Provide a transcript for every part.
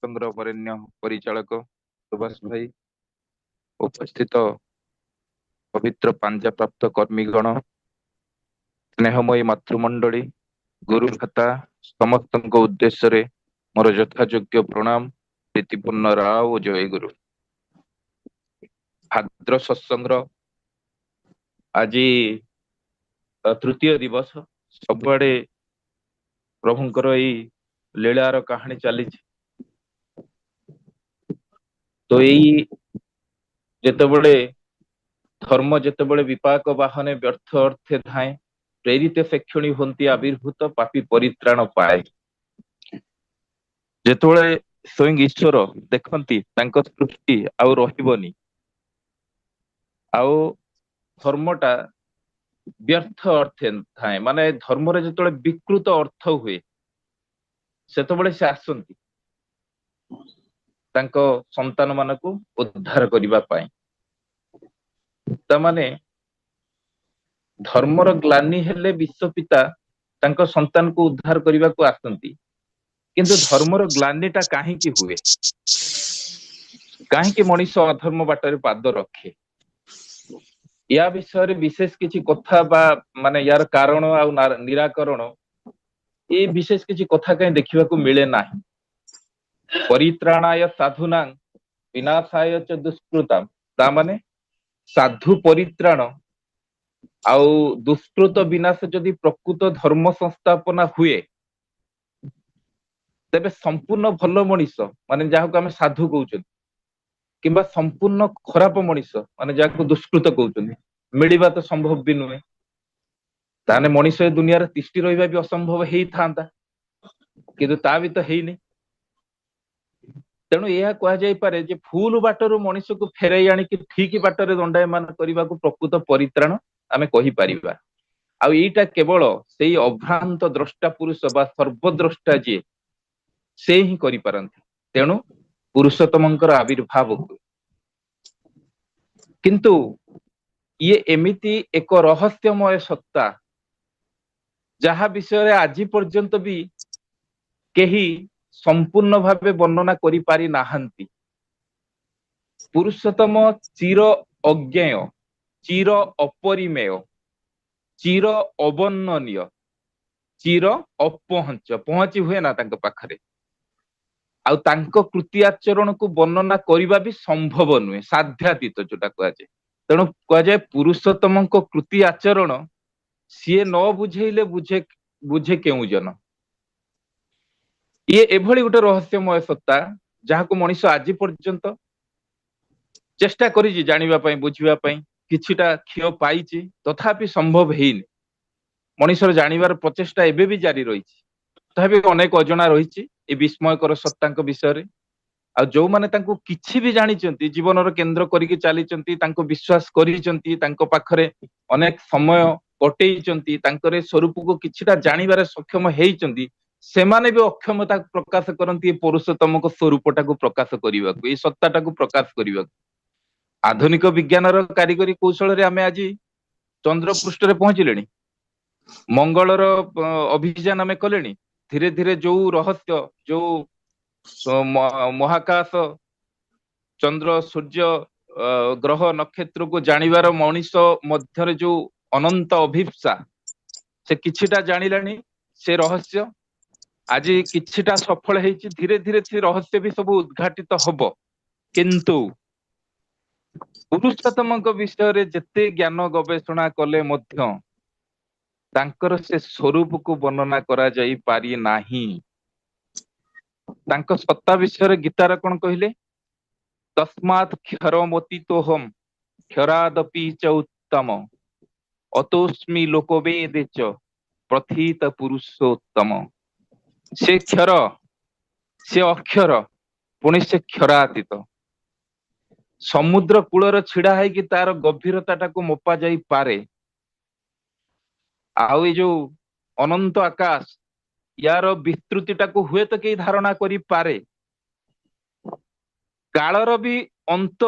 ସଂଘର ବରେଣ୍ୟ ପରିଚାଳକ ସୁଭାଷ ଭାଇ, ଉପସ୍ଥିତ ପବିତ୍ର ପାଞ୍ଜା ପ୍ରାପ୍ତ କର୍ମୀଗଣ, ସ୍ନେହମୟୀ ମାତୃମଣ୍ଡଳୀ, ଗୁରୁ ଭ୍ରାତା ସମସ୍ତଙ୍କ ଉଦ୍ଦେଶ୍ୟରେ ମୋର ଯଥାଯୋଗ୍ୟ ପ୍ରଣାମ, ପ୍ରୀତିପୂର୍ଣ୍ଣ ରାଓ ଓ ଜୟ ଗୁରୁ। ଭାଦ୍ର ସତ୍ସଙ୍ଗର ଆଜି ତୃତୀୟ ଦିବସ। ସବୁଆଡେ ପ୍ରଭୁଙ୍କର ଏଇ ଲୀଳାର କାହାଣୀ ଚାଲିଛି। ତ ଏଇ ଯେତେବେଳେ ଧର୍ମ ଯେତେବେଳେ ବିପାକ ବାହନେ ବ୍ୟର୍ଥ ଅର୍ଥେ ଧାଏ, ପ୍ରେରିତ ସେକ୍ଷଣୀ ହୁଅନ୍ତି ଆବିର୍ଭୂତ ପାପୀ ପରିତ୍ରାଣ ପାଏ। ଯେତେବେଳେ ସ୍ୱୟଂ ଈଶ୍ୱର ଦେଖନ୍ତି ତାଙ୍କ ସୃଷ୍ଟି ଆଉ ରହିବନି, ଆଉ ଧର୍ମଟା ବ୍ୟର୍ଥ ଅର୍ଥେ ଥାଏ, ମାନେ ଧର୍ମରେ ଯେତେବେଳେ ବିକୃତ ଅର୍ଥ ହୁଏ, ସେତେବେଳେ ସେ ଆସନ୍ତି ତାଙ୍କ ସନ୍ତାନ ମାନଙ୍କୁ ଉଦ୍ଧାର କରିବା ପାଇଁ। ତାମାନେ ଧର୍ମର ଗ୍ଲାନି ହେଲେ ବିଶ୍ୱପିତା ତାଙ୍କ ସନ୍ତାନକୁ ଉଦ୍ଧାର କରିବାକୁ ଆସନ୍ତି। କିନ୍ତୁ ଧର୍ମର ଗ୍ଲାନିଟା କାହିଁକି ହୁଏ? କାହିଁକି ମଣିଷ ଅଧର୍ମ ବାଟରେ ପାଦ ରଖେ? ୟା ବିଷୟରେ ବିଶେଷ କିଛି କଥା ବା ମାନେ ୟାର କାରଣ ଆଉ ନିରାକରଣ, ଏ ବିଶେଷ କିଛି କଥା କାହିଁ ଦେଖିବାକୁ ମିଳେ ନାହିଁ। ପରିତ୍ରାଣାୟ ସାଧୁନାଂ ବିନାଶାୟ ଚ ଦୁଷ୍କୃତାମ୍, ତା ମାନେ ସାଧୁ ପରିତ୍ରାଣ ଆଉ ଦୁଷ୍କୃତ ବିନାଶ ଯଦି ପ୍ରକୃତ ଧର୍ମ ସଂସ୍ଥାପନା ହୁଏ, ତେବେ ସମ୍ପୂର୍ଣ୍ଣ ଭଲ ମଣିଷ ମାନେ ଯାହାକୁ ଆମେ ସାଧୁ କହୁଛନ୍ତି, କିମ୍ବା ସମ୍ପୂର୍ଣ୍ଣ ଖରାପ ମଣିଷ ମାନେ ଯାହାକୁ ଦୁଷ୍କୃତ କହୁଛନ୍ତି, ମିଳିବା ତ ସମ୍ଭବ ବି ନୁହେଁ। ତାହେଲେ ମଣିଷ ଏ ଦୁନିଆରେ ତିଷ୍ଠି ରହିବା ବି ଅସମ୍ଭବ ହେଇଥାନ୍ତା, କିନ୍ତୁ ତା ବି ତ ହେଇନି। ତେଣୁ ଏହା କୁହାଯାଇପାରେ ଯେ ଭୁଲ ବାଟରୁ ମଣିଷକୁ ଫେରାଇ ଆଣିକି ଠିକ ବାଟରେ ଦଣ୍ଡାୟମାନ କରିବାକୁ ପ୍ରକୃତ ପରିତ୍ରାଣ ଆମେ କହିପାରିବା। ଆଉ ଏଇଟା କେବଳ ସେଇ ଅଭ୍ରାନ୍ତ ଦ୍ରଷ୍ଟା ପୁରୁଷ ବା ସର୍ବଦ୍ରଷ୍ଟା ଯିଏ, ସେ ହିଁ କରିପାରନ୍ତି। ତେଣୁ ପୁରୁଷୋତ୍ତମଙ୍କର ଆବିର୍ଭାବ ହୁଏ। କିନ୍ତୁ ଇଏ ଏମିତି ଏକ ରହସ୍ୟମୟ ସତ୍ତା, ଯାହା ବିଷୟରେ ଆଜି ପର୍ଯ୍ୟନ୍ତ ବି କେହି ସମ୍ପୂର୍ଣ୍ଣ ଭାବେ ବର୍ଣ୍ଣନା କରିପାରି ନାହାନ୍ତି। ପୁରୁଷୋତ୍ତମ ଚିର ଅଜ୍ଞେୟ, ଚିର ଅପରିମେୟ, ଚିର ଅବର୍ଣ୍ଣନୀୟ, ଚିର ଅପହଞ୍ଚ, ପହଞ୍ଚି ହୁଏ ନା ତାଙ୍କ ପାଖରେ। ଆଉ ତାଙ୍କ କୃତି ଆଚରଣକୁ ବର୍ଣ୍ଣନା କରିବା ବି ସମ୍ଭବ ନୁହେଁ, ସାଧ୍ୟାତୀତ ଯୋଉଟା କୁହାଯାଏ। ତେଣୁ କୁହାଯାଏ ପୁରୁଷୋତ୍ତମଙ୍କ କୃତି ଆଚରଣ ସିଏ ନ ବୁଝେଇଲେ ବୁଝେ କେଉଁ ଜନ। ଇଏ ଏଭଳି ଗୋଟେ ରହସ୍ୟମୟ ସତ୍ତା, ଯାହାକୁ ମଣିଷ ଆଜି ପର୍ଯ୍ୟନ୍ତ ଚେଷ୍ଟା କରିଛି ଜାଣିବା ପାଇଁ, ବୁଝିବା ପାଇଁ, କିଛିଟା କ୍ଷୟ ପାଇଛି, ତଥାପି ସମ୍ଭବ ହେଇନି। ମଣିଷର ଜାଣିବାର ପ୍ରଚେଷ୍ଟା ଏବେ ବି ଜାରି ରହିଛି, ତଥାପି ଅନେକ ଅଜଣା ରହିଛି ଏ ବିସ୍ମୟକର ସତ୍ତାଙ୍କ ବିଷୟରେ। ଆଉ ଯୋଉମାନେ ତାଙ୍କୁ କିଛି ବି ଜାଣିଛନ୍ତି, ଜୀବନର କେନ୍ଦ୍ର କରିକି ଚାଲିଛନ୍ତି, ତାଙ୍କୁ ବିଶ୍ୱାସ କରିଛନ୍ତି, ତାଙ୍କ ପାଖରେ ଅନେକ ସମୟ କଟେଇଛନ୍ତି, ତାଙ୍କର ଏ ସ୍ୱରୂପକୁ କିଛିଟା ଜାଣିବାରେ ସକ୍ଷମ ହେଇଛନ୍ତି, ସେମାନେ ବି ଅକ୍ଷମତା ପ୍ରକାଶ କରନ୍ତି ଏ ପୁରୁଷୋତ୍ତମଙ୍କ ସ୍ୱରୂପଟାକୁ ପ୍ରକାଶ କରିବାକୁ, ଏଇ ସତ୍ତାଟାକୁ ପ୍ରକାଶ କରିବାକୁ। ଆଧୁନିକ ବିଜ୍ଞାନର କାରିଗରୀ କୌଶଳରେ ଆମେ ଆଜି ଚନ୍ଦ୍ର ପୃଷ୍ଠରେ ପହଞ୍ଚିଲେଣି, ମଙ୍ଗଳର ଅଭିଯାନ ଆମେ କଲେଣି। ଧୀରେ ଧୀରେ ଯୋଉ ରହସ୍ୟ, ଯୋଉ ମହାକାଶ, ଚନ୍ଦ୍ର, ସୂର୍ଯ୍ୟ, ଗ୍ରହ, ନକ୍ଷତ୍ରକୁ ଜାଣିବାର ମଣିଷ ମଧ୍ୟରେ ଯୋଉ ଅନନ୍ତ ଅଭିପ୍ସା, ସେ କିଛିଟା ଜାଣିଲାଣି ସେ ରହସ୍ୟ। ଆଜି କିଛିଟା ସଫଳ ହେଇଛି, ଧୀରେ ଧୀରେ ସେ ରହସ୍ୟ ବି ସବୁ ଉଦ୍ଘାଟିତ ହବ। କିନ୍ତୁ ପୁରୁଷୋତ୍ତମଙ୍କ ବିଷୟରେ ଯେତେ ଜ୍ଞାନ ଗବେଷଣା କଲେ ମଧ୍ୟ ତାଙ୍କର ସେ ସ୍ୱରୂପକୁ ବର୍ଣ୍ଣନା କରାଯାଇ ପାରି ନାହିଁ। ତାଙ୍କ ସତ୍ତା ବିଷୟରେ ଗୀତାର କଣ କହିଲେ? ତସ୍ମାତ୍ କ୍ଷରମତିତୋହମ୍ କ୍ଷରାଦପି ଚ ଉତ୍ତମ ଅତୋସ୍ମି ଲୋକବେଦେ ଚ ପ୍ରଥୀତ ପୁରୁଷୋତ୍ତମ। ସେ କ୍ଷର, ସେ ଅକ୍ଷର, ପୁଣି ସେ କ୍ଷରାତୀତ। ସମୁଦ୍ର କୂଳରେ ଛିଡା ହେଇକି ତାର ଗଭୀରତାଟାକୁ ମପା ଯାଇପାରେ, ଆଉ ଏଇ ଯୋଉ ଅନନ୍ତ ଆକାଶ, ୟାର ବିସ୍ତୃତିଟାକୁ ହୁଏତ କେହି ଧାରଣା କରିପାରେ, କାଳର ବି ଅନ୍ତ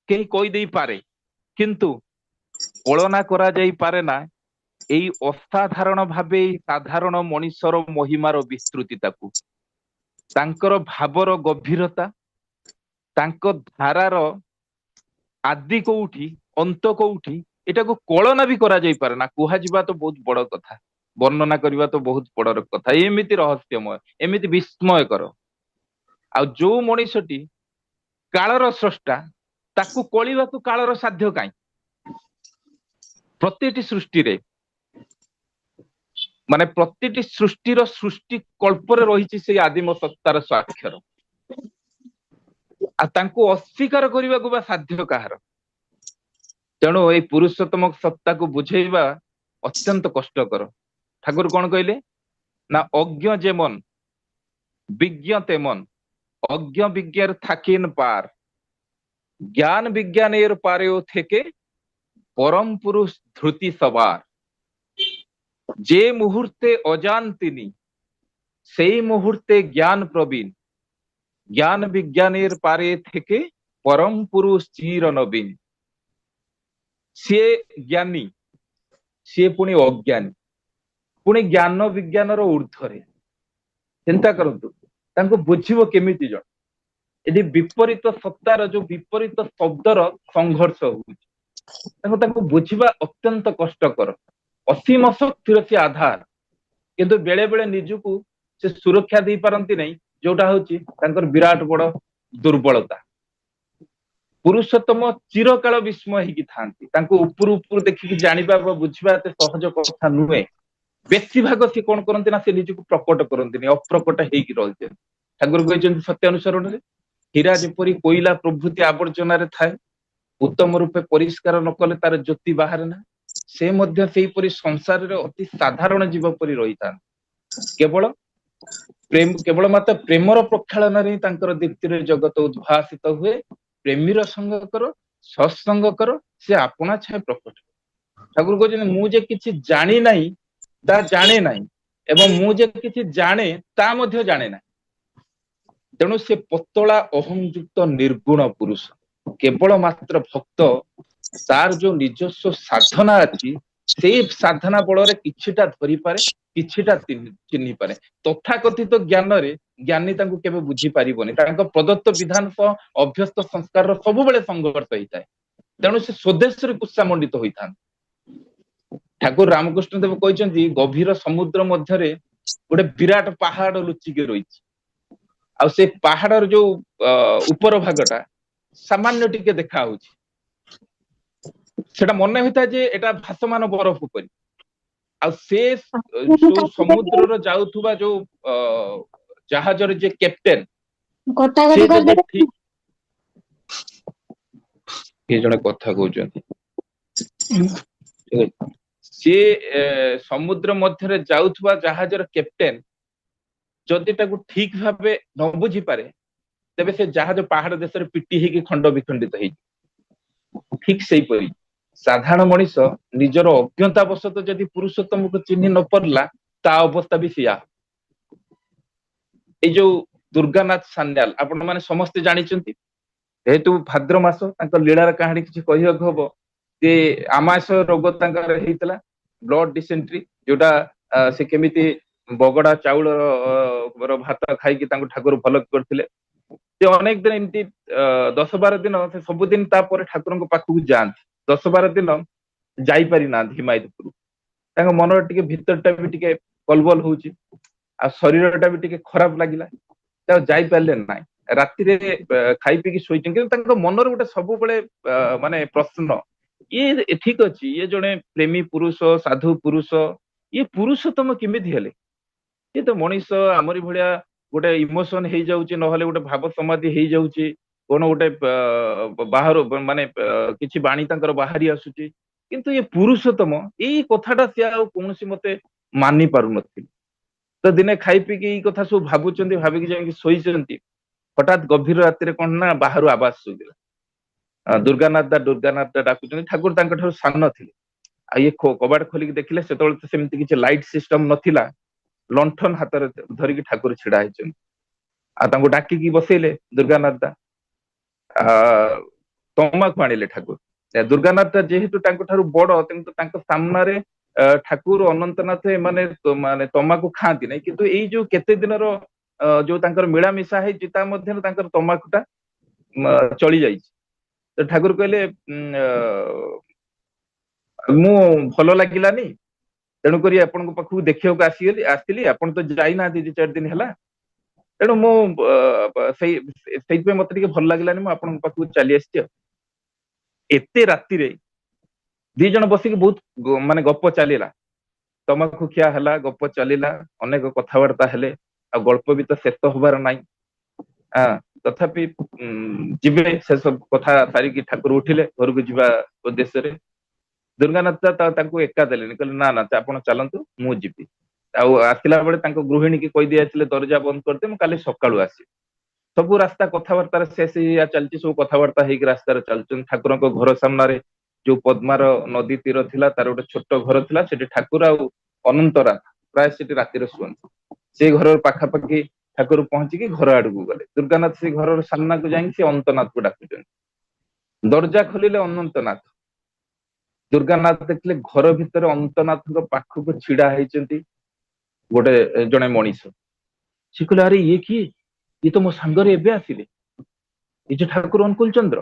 କେହି କହିଦେଇପାରେ, କିନ୍ତୁ କଳନା କରାଯାଇପାରେ ନା ଏଇ ଅସାଧାରଣ ଭାବେ ଏଇ ସାଧାରଣ ମଣିଷର ମହିମାର ବିସ୍ତୃତିଟାକୁ। ତାଙ୍କର ଭାବର ଗଭୀରତା, ତାଙ୍କ ଧାରାର ଆଦି କୋଉଠି ଅନ୍ତ କୋଉଠି ଏଟାକୁ କଳନା ବି କରାଯାଇ ପାରେ ନା। କୁହାଯିବା ତ ବହୁତ ବଡ କଥା, ବର୍ଣ୍ଣନା କରିବା ତ ବହୁତ ବଡ କଥା। ଏମିତି ରହସ୍ୟମୟ, ଏମିତି ବିସ୍ମୟକର। ଆଉ ଯୋଉ ମଣିଷଟି କାଳର ସ୍ରଷ୍ଟା, ତାକୁ କଳିବାକୁ କାଳର ସାଧ୍ୟ କାହିଁ? ପ୍ରତିଟି ସୃଷ୍ଟିରେ, ମାନେ ପ୍ରତିଟି ସୃଷ୍ଟିର ସୃଷ୍ଟି କଳ୍ପରେ ରହିଛି ସେଇ ଆଦିମ ସତ୍ତାର ସ୍ୱାକ୍ଷର। ଆଉ ତାଙ୍କୁ ଅସ୍ୱୀକାର କରିବାକୁ ବା ସାଧ୍ୟ କାହାର? ତେଣୁ ଏଇ ପୁରୁଷୋତ୍ତମ ସତ୍ତାକୁ ବୁଝେଇବା ଅତ୍ୟନ୍ତ କଷ୍ଟକର। ଠାକୁର କଣ କହିଲେ ନା, অজ্ঞ যেমন বিজ্ঞ তেমন, অজ্ঞ বিজ্ঞের থাকিন পার, জ্ঞান বিজ্ঞানের পারেও থেকে পরম পুরুষ ধ্রুতি সবার। যে মুহূর্তে অজান তিনি, সেই মুহূর্তে জ্ঞান প্রবীণ, জ্ঞান বিজ্ঞানের পারে থেকে পরম পুরুষ চির নবীন। ସିଏ ଜ୍ଞାନୀ, ସିଏ ପୁଣି ଅଜ୍ଞାନୀ, ପୁଣି ଜ୍ଞାନ ବିଜ୍ଞାନର ଉର୍ଦ୍ଧ୍ୱରେ। ଚିନ୍ତା କରନ୍ତୁ, ତାଙ୍କୁ ବୁଝିବ କେମିତି ଜଣ? ଏଠି ବିପରୀତ ସତ୍ତାର ଯୋଉ ବିପରୀତ ଶବ୍ଦର ସଂଘର୍ଷ ହଉଛି, ତାଙ୍କୁ ବୁଝିବା ଅତ୍ୟନ୍ତ କଷ୍ଟକର। ଅସୀମ ଶକ୍ତିର ସେ ଆଧାର, କିନ୍ତୁ ବେଳେ ବେଳେ ନିଜକୁ ସେ ସୁରକ୍ଷା ଦେଇପାରନ୍ତି ନାହିଁ, ଯୋଉଟା ହଉଛି ତାଙ୍କର ବିରାଟ ବଡ ଦୁର୍ବଳତା। ପୁରୁଷୋତ୍ତମ ଚିରକାଳ ବିସ୍ମୟ ହେଇକି ଥାନ୍ତି, ତାଙ୍କୁ ଉପରୁ ଉପରୁ ଦେଖିକି ଜାଣିବା ବା ବୁଝିବା ଏତେ ସହଜ କଥା ନୁହେଁ। ବେଶୀ ଭାଗ ସେ କଣ କରନ୍ତି ନା, ସେ ନିଜକୁ ପ୍ରକଟ କରନ୍ତିନି, ଅପ୍ରକଟ ହେଇକି ରହିଛନ୍ତି। ଠାକୁର କହିଛନ୍ତି ସତ୍ୟ ଅନୁସରଣରେ, ହୀରା ଯେପରି କୋଇଲା ପ୍ରଭୃତି ଆବର୍ଜନାରେ ଥାଏ, ଉତ୍ତମ ରୂପେ ପରିଷ୍କାର ନ କଲେ ତାର ଜ୍ୟୋତି ବାହାରେ ନା, ସେ ମଧ୍ୟ ସେଇପରି ସଂସାରରେ ଅତି ସାଧାରଣ ଜୀବ ପରି ରହିଥାନ୍ତି। କେବଳ ମାତ୍ର ପ୍ରେମର ପ୍ରକ୍ଷାଳନରେ ହିଁ ତାଙ୍କର ଦୀପ୍ତିରେ ଜଗତ ଉଦ୍ଭାସିତ ହୁଏ। ପ୍ରେମୀର ସଙ୍ଗ କର, ସତ୍ସଙ୍ଗ କର, ସେ ଆପଣା ଛାଏ ପ୍ରକଟ। ଠାକୁର କହୁଛନ୍ତି, ମୁଁ ଯେ କିଛି ଜାଣି ନାହିଁ ତା ଜାଣେ ନାହିଁ, ଏବଂ ମୁଁ ଯେ କିଛି ଜାଣେ ତା ମଧ୍ୟ ଜାଣେ ନାହିଁ। ତେଣୁ ସେ ପତଳା ଅହଂଯୁକ୍ତ ନିର୍ଗୁଣ ପୁରୁଷ। କେବଳ ମାତ୍ର ଭକ୍ତ ତାର ଯୋଉ ନିଜସ୍ୱ ସାଧନା ଅଛି, ସେଇ ସାଧନା ବଳରେ କିଛିଟା ଧରିପାରେ, କିଛିଟା ଚିହ୍ନି ପାରେ। ତଥାକଥିତ ଜ୍ଞାନରେ ଜ୍ଞାନୀ ତାଙ୍କୁ କେବେ ବୁଝିପାରିବନି। ତାଙ୍କ ପ୍ରଦତ୍ତ ବିଧାନ ସହ ଅଭ୍ୟସ୍ତ ସଂସ୍କାରର ସବୁବେଳେ ସଂଘର୍ଷ ହେଇଥାଏ। ତେଣୁ ସେ ସ୍ୱଦେଶରେ କୁତ୍ସାମଣ୍ଡିତ ହୋଇଥାନ୍ତି। ଠାକୁର ରାମକୃଷ୍ଣ ଦେବ କହିଛନ୍ତି, ଗଭୀର ସମୁଦ୍ର ମଧ୍ୟରେ ଗୋଟେ ବିରାଟ ପାହାଡ ଲୁଚିକି ରହିଛି। ଆଉ ସେ ପାହାଡର ଯୋଉ ଉପର ଭାଗଟା ସାମାନ୍ୟ ଟିକେ ଦେଖା ହଉଛି, ସେଟା ମନେ ହୋଇଥାଏ ଯେ ଏଟା ଭାସମାନ ବରଫ ପରି। ଆଉ ସେ ଯୋଉ ସମୁଦ୍ରର ଯାଉଥିବା ଯୋଉ ଜାହାଜର ଯେ କ୍ୟାପ୍ଟେନ, ସେ ଯଦି ଠିକ, କିଏ ଜଣେ କଥା କହୁଛନ୍ତି, ସିଏ ସମୁଦ୍ର ମଧ୍ୟରେ ଯାଉଥିବା ଜାହାଜର କ୍ୟାପ୍ଟେନ ଯଦି ତାକୁ ଠିକ ଭାବେ ନ ବୁଝିପାରେ, ତେବେ ସେ ଜାହାଜ ପାହାଡ ଦେଶରେ ପିଟି ହେଇକି ଖଣ୍ଡ ବିଖଣ୍ଡିତ ହେଇଯିବ। ଠିକ ସେଇପରି ସାଧାରଣ ମଣିଷ ନିଜର ଅଜ୍ଞତା ବଶତଃ ଯଦି ପୁରୁଷୋତ୍ତମକୁ ଚିହ୍ନି ନ ପାରିଲା, ତା ଅବସ୍ଥା ବି ସେଇଆ। ଏଇ ଯୋଉ ଦୁର୍ଗାନାଥ ସାନ୍ୟାଲ ଆପଣ ମାନେ ସମସ୍ତେ ଜାଣିଛନ୍ତି। ଯେହେତୁ ଭାଦ୍ର ମାସ, ତାଙ୍କ ଲୀଳାର କାହାଣୀ କିଛି କହିବାକୁ ହବ ଯେ ଆମାଶୟ ରୋଗ ତାଙ୍କର ହେଇଥିଲା, ବ୍ଲଡ ଡିସେଣ୍ଟ୍ରି, ଯୋଉଟା ସେ କେମିତି ବଗଡା ଚାଉଳର ଭାତ ଖାଇକି ତାଙ୍କୁ ଠାକୁର ଭଲ କରିଥିଲେ। ସେ ଅନେକ ଦିନ ଏମିତି 10-12 ଦିନ ସେ ସବୁଦିନ ତାପରେ ଠାକୁରଙ୍କ ପାଖକୁ ଯାଆନ୍ତି। 10-12 ଦିନ ଯାଇପାରି ନାହାନ୍ତି ହିମାୟତପୁର। ତାଙ୍କ ମନର ଟିକେ ଭିତରଟା ବି ଟିକେ କଲବଲ ହଉଛି, ଆଉ ଶରୀରଟା ବି ଟିକେ ଖରାପ ଲାଗିଲା, ତାକୁ ଯାଇପାରିଲେ ନାହିଁ। ରାତିରେ ଖାଇ ପିଇକି ଶୋଇଛନ୍ତି, କିନ୍ତୁ ତାଙ୍କ ମନରେ ଗୋଟେ ସବୁବେଳେ ମାନେ ପ୍ରଶ୍ନ, ଇଏ ଠିକ ଅଛି, ଇଏ ଜଣେ ପ୍ରେମୀ ପୁରୁଷ, ସାଧୁ ପୁରୁଷ, ଇଏ ପୁରୁଷୋତ୍ତମ କେମିତି ହେଲେ? ଇଏ ତ ମଣିଷ, ଆମରି ଭଳିଆ ଗୋଟେ ଇମୋସନ ହେଇଯାଉଛି, ନହେଲେ ଗୋଟେ ଭାବ ସମାଧି ହେଇଯାଉଛି, କଣ ଗୋଟେ ବାହାରୁ ମାନେ କିଛି ବାଣୀ ତାଙ୍କର ବାହାରି ଆସୁଛି, କିନ୍ତୁ ଇଏ ପୁରୁଷୋତ୍ତମ, ଏଇ କଥାଟା ସେ ଆଉ କୌଣସି ମତେ ମାନି ପାରୁନଥିଲେ। ତ ଦିନେ ଖାଇ ପିଇକି ଏଇ କଥା ସବୁ ଭାବୁଛନ୍ତି, ଭାବିକି ଯାଇକି ଶୋଇଛନ୍ତି। ହଠାତ୍ ଗଭୀର ରାତିରେ କଣ ନା ବାହାରୁ ଆବାଜ ଶୁଭିଲା, ଦୁର୍ଗାନାଥ ଦା, ଦୁର୍ଗାନାଥ ଦା ଡାକୁଛନ୍ତି। ଠାକୁର ତାଙ୍କ ଠାରୁ ସାନ ଥିଲେ, ଆଉ ଇଏ କବାଟ ଖୋଲିକି ଦେଖିଲେ, ସେତେବେଳେ ତ ସେମିତି କିଛି ଲାଇଟ ସିଷ୍ଟମ ନଥିଲା, ଲଣ୍ଠନ ହାତରେ ଧରିକି ଠାକୁର ଛିଡା ହେଇଛନ୍ତି। ଆଉ ତାଙ୍କୁ ଡାକିକି ବସେଇଲେ, ଦୁର୍ଗାନାଥ ଦା ତମାକୁ ଆଣିଲେ ଠାକୁର। ଦୁର୍ଗାନାଥ ଦା ଯେହେତୁ ତାଙ୍କ ଠାରୁ ବଡ, କିନ୍ତୁ ତାଙ୍କ ସାମ୍ନାରେ ଠାକୁର, ଅନନ୍ତନାଥ ଏମାନେ ମାନେ ତମାକୁ ଖାଆନ୍ତି ନାହିଁ। କିନ୍ତୁ ଏଇ ଯୋଉ କେତେ ଦିନର ଯୋଉ ତାଙ୍କର ମିଳାମିଶା ହେଇଛି ତା ମଧ୍ୟରେ ତାଙ୍କର ତମାଖୁଟା ଚଳି ଯାଇଛି। ତ ଠାକୁର କହିଲେ ମୁଁ ଭଲ ଲାଗିଲାନି, ତେଣୁକରି ଆପଣଙ୍କ ପାଖକୁ ଦେଖିବାକୁ ଆସିଥିଲି, ଆପଣ ତ ଯାଇନାହାନ୍ତି 2-4 ଦିନ ହେଲା, ତେଣୁ ମୁଁ ସେଇଥିପାଇଁ ମତେ ଟିକେ ଭଲ ଲାଗିଲାନି, ମୁଁ ଆପଣଙ୍କ ପାଖକୁ ଚାଲି ଆସିଛି ଆଉ। ଏତେ ରାତିରେ ଦି ଜଣ ବସିକି ବହୁତ ମାନେ ଗପ ଚାଲିଲା, ତମାଖୁ ଖିଆ ହେଲା, ଗପ ଚାଲିଲା, ଅନେକ କଥାବାର୍ତ୍ତା ହେଲେ, ଆଉ ଗଳ୍ପ ବି ତ ଶେଷ ହବାର ନାହିଁ। ତଥାପି ଯିବେ, ସେ ସବୁ କଥା ସାରିକି ଠାକୁର ଉଠିଲେ ଘରକୁ ଯିବା ଉଦ୍ଦେଶ୍ୟରେ। ଦୁର୍ଗାନାଥ ତାଙ୍କୁ ଏକା ଦେଲେନି, କହିଲେ ନା ନା ଆପଣ ଚାଲନ୍ତୁ, ମୁଁ ଯିବି। ଆଉ ଆସିଲା ବେଳେ ତାଙ୍କ ଗୃହିଣୀ କି କହିଦିଆଯାଇଥିଲେ ଦରଜା ବନ୍ଦ କରିଦେ, ମୁଁ କାଲି ସକାଳୁ ଆସିବି। ସବୁ ରାସ୍ତା କଥାବାର୍ତ୍ତାରେ ଶେଷ ହେଇଆ ଚାଲିଛି, ସବୁ କଥାବାର୍ତ୍ତା ହେଇକି ରାସ୍ତାରେ ଚାଲୁଛନ୍ତି। ଠାକୁରଙ୍କ ଘର ସାମ୍ନାରେ ଯୋଉ ପଦ୍ମାର ନଦୀ ତୀର ଥିଲା, ତାର ଗୋଟେ ଛୋଟ ଘର ଥିଲା, ସେଠି ଠାକୁର ଆଉ ଅନନ୍ତନାଥ ପ୍ରାୟ ସେଠି ରାତିରେ ଶୁଅନ୍ତି। ସେଇ ଘର ପାଖାପାଖି ଠାକୁର ପହଞ୍ଚିକି ଘର ଆଡକୁ ଗଲେ। ଦୁର୍ଗାନାଥ ସେଇ ଘରର ସାମ୍ନାକୁ ଯାଇକି ସେ ଅନନ୍ତନାଥକୁ ଡାକୁଛନ୍ତି। ଦରଜା ଖୋଲିଲେ ଅନନ୍ତନାଥ। ଦୁର୍ଗାନାଥ ଦେଖିଲେ ଘର ଭିତରେ ଅନନ୍ତନାଥଙ୍କ ପାଖକୁ ଛିଡା ହେଇଛନ୍ତି ଜଣେ ମଣିଷ। ସେ କହିଲେ ଆରେ ଇଏ କିଏ? ଇଏ ତ ମୋ ସାଙ୍ଗରେ ଏବେ ଆସିଲେ, ଇଏ ଯେ ଠାକୁର ଅନୁକୂଳ ଚନ୍ଦ୍ର।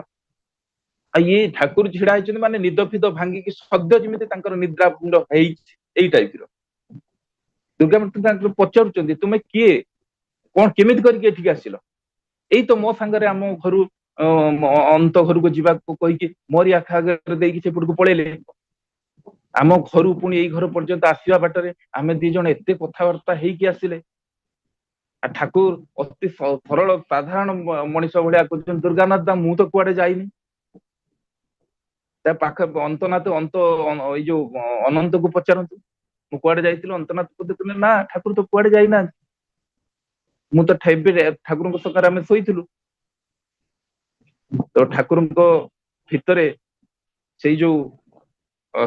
ଆଉ ଇଏ ଠାକୁର ଛିଡା ହେଇଛନ୍ତି ମାନେ ନିଦ ଫିଦ ଭାଙ୍ଗିକି ସଦ୍ୟ ଯେମିତି ତାଙ୍କର ନିଦ୍ରା ଭଙ୍ଗ ହେଇଛି, ଏଇ ଟାଇପର। ଦୁର୍ଗାନାଥ ତାଙ୍କୁ ପଚାରୁଛନ୍ତି ତୁମେ କିଏ, କଣ କେମିତି କରିକି ଏଠିକି ଆସିଲ? ଏଇ ତ ମୋ ସାଙ୍ଗରେ ଆମ ଘରୁ ଅନ୍ତ ଘରକୁ ଯିବାକୁ କହିକି ମୋରି ଆଖ ଆଗରେ ଦେଇକି ସେପଟକୁ ପଳେଇଲେ। ଆମ ଘରୁ ପୁଣି ଏଇ ଘର ପର୍ଯ୍ୟନ୍ତ ଆସିବା ବାଟରେ ଆମେ ଦି ଜଣ ଏତେ କଥାବାର୍ତ୍ତା ହେଇକି ଆସିଲେ। ଆଉ ଠାକୁର ଅତି ସରଳ ସାଧାରଣ ମଣିଷ ଭଳିଆ କହୁଛନ୍ତି, ଦୁର୍ଗାନାଥ ମୁଁ ତ କୁଆଡେ ଯାଇନି। ତା ପାଖ ଅନ୍ତନାଥ ଏଇ ଯୋଉ ଅନନ୍ତକୁ ପଚାରନ୍ତୁ, ମୁଁ କୁଆଡେ ଯାଇଥିଲି? ଅନ୍ତନାଥ କହିଲେ ନା ଠାକୁର ତ କୁଆଡେ ଯାଇନାହାନ୍ତି, ମୁଁ ତ ଠାକୁରଙ୍କ ସକାରେ ଆମେ ଶୋଇଥିଲୁ। ତ ଠାକୁରଙ୍କ ଭିତରେ ସେଇ ଯୋଉ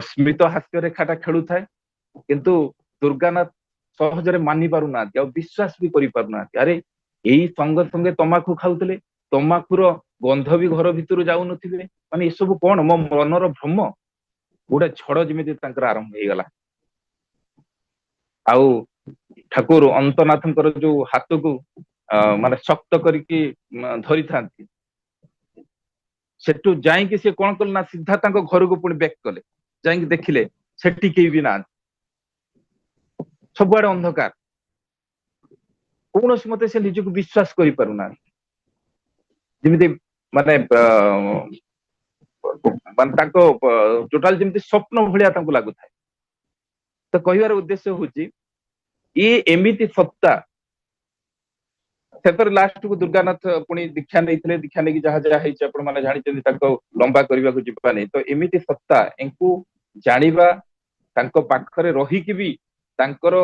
ସ୍ମିତ ହାସ୍ୟ ରେଖାଟା ଖେଳୁଥାଏ, କିନ୍ତୁ ଦୁର୍ଗାନାଥ ସହଜରେ ମାନି ପାରୁନାହାନ୍ତି, ଆଉ ବିଶ୍ୱାସ ବି କରିପାରୁନାହାନ୍ତି। ଆରେ ଏଇ ସଙ୍ଗେ ସଙ୍ଗେ ତମାଖୁ ଖାଉଥିଲେ, ତମାଖୁର ଗନ୍ଧ ବି ଘର ଭିତରୁ ଯାଉନଥିବେ, ମାନେ ଏସବୁ କଣ ମୋ ମନର ଭ୍ରମ? ଗୋଟେ ଝଡ ଯେମିତି ତାଙ୍କର ଆରମ୍ଭ ହେଇଗଲା। ଆଉ ଠାକୁର ଅନନ୍ତନାଥଙ୍କର ଯୋଉ ହାତକୁ ମାନେ ଶକ୍ତ କରିକି ଧରିଥାନ୍ତି, ସେଠୁ ଯାଇକି ସେ କଣ କଲେ ନା ସିଧା ତାଙ୍କ ଘରକୁ ପୁଣି ବ୍ୟାକ୍ କଲେ। ଯାଇକି ଦେଖିଲେ ସେଠି କେହି ବି ନାହାନ୍ତି, ସବୁଆଡେ ଅନ୍ଧକାର। କୌଣସି ମତେ ସେ ନିଜକୁ ବିଶ୍ୱାସ କରିପାରୁନାହାନ୍ତି, ଯେମିତି ମାନେ ମାନେ ତାଙ୍କ ଟୋଟାଲ ଯେମିତି ସ୍ୱପ୍ନ ଭଳିଆ ତାଙ୍କୁ ଲାଗୁଥାଏ। ତ କହିବାର ଉଦ୍ଦେଶ୍ୟ ହଉଛି ଇଏ ଏମିତି ସତ୍ତା। ସେଥିରେ ଲାଷ୍ଟକୁ ଦୁର୍ଗାନାଥ ପୁଣି ଦୀକ୍ଷା ନେଇଥିଲେ, ଦୀକ୍ଷା ନେଇକି ଯାହା ଯାହା ହେଇଛି ଆପଣ ମାନେ ଜାଣିଛନ୍ତି, ତାଙ୍କ ଲମ୍ବା କରିବାକୁ ଯିବା ନାହିଁ। ତ ଏମିତି ସତ୍ତା ଏଙ୍କୁ ଜାଣିବା, ତାଙ୍କ ପାଖରେ ରହିକି ବି ତାଙ୍କର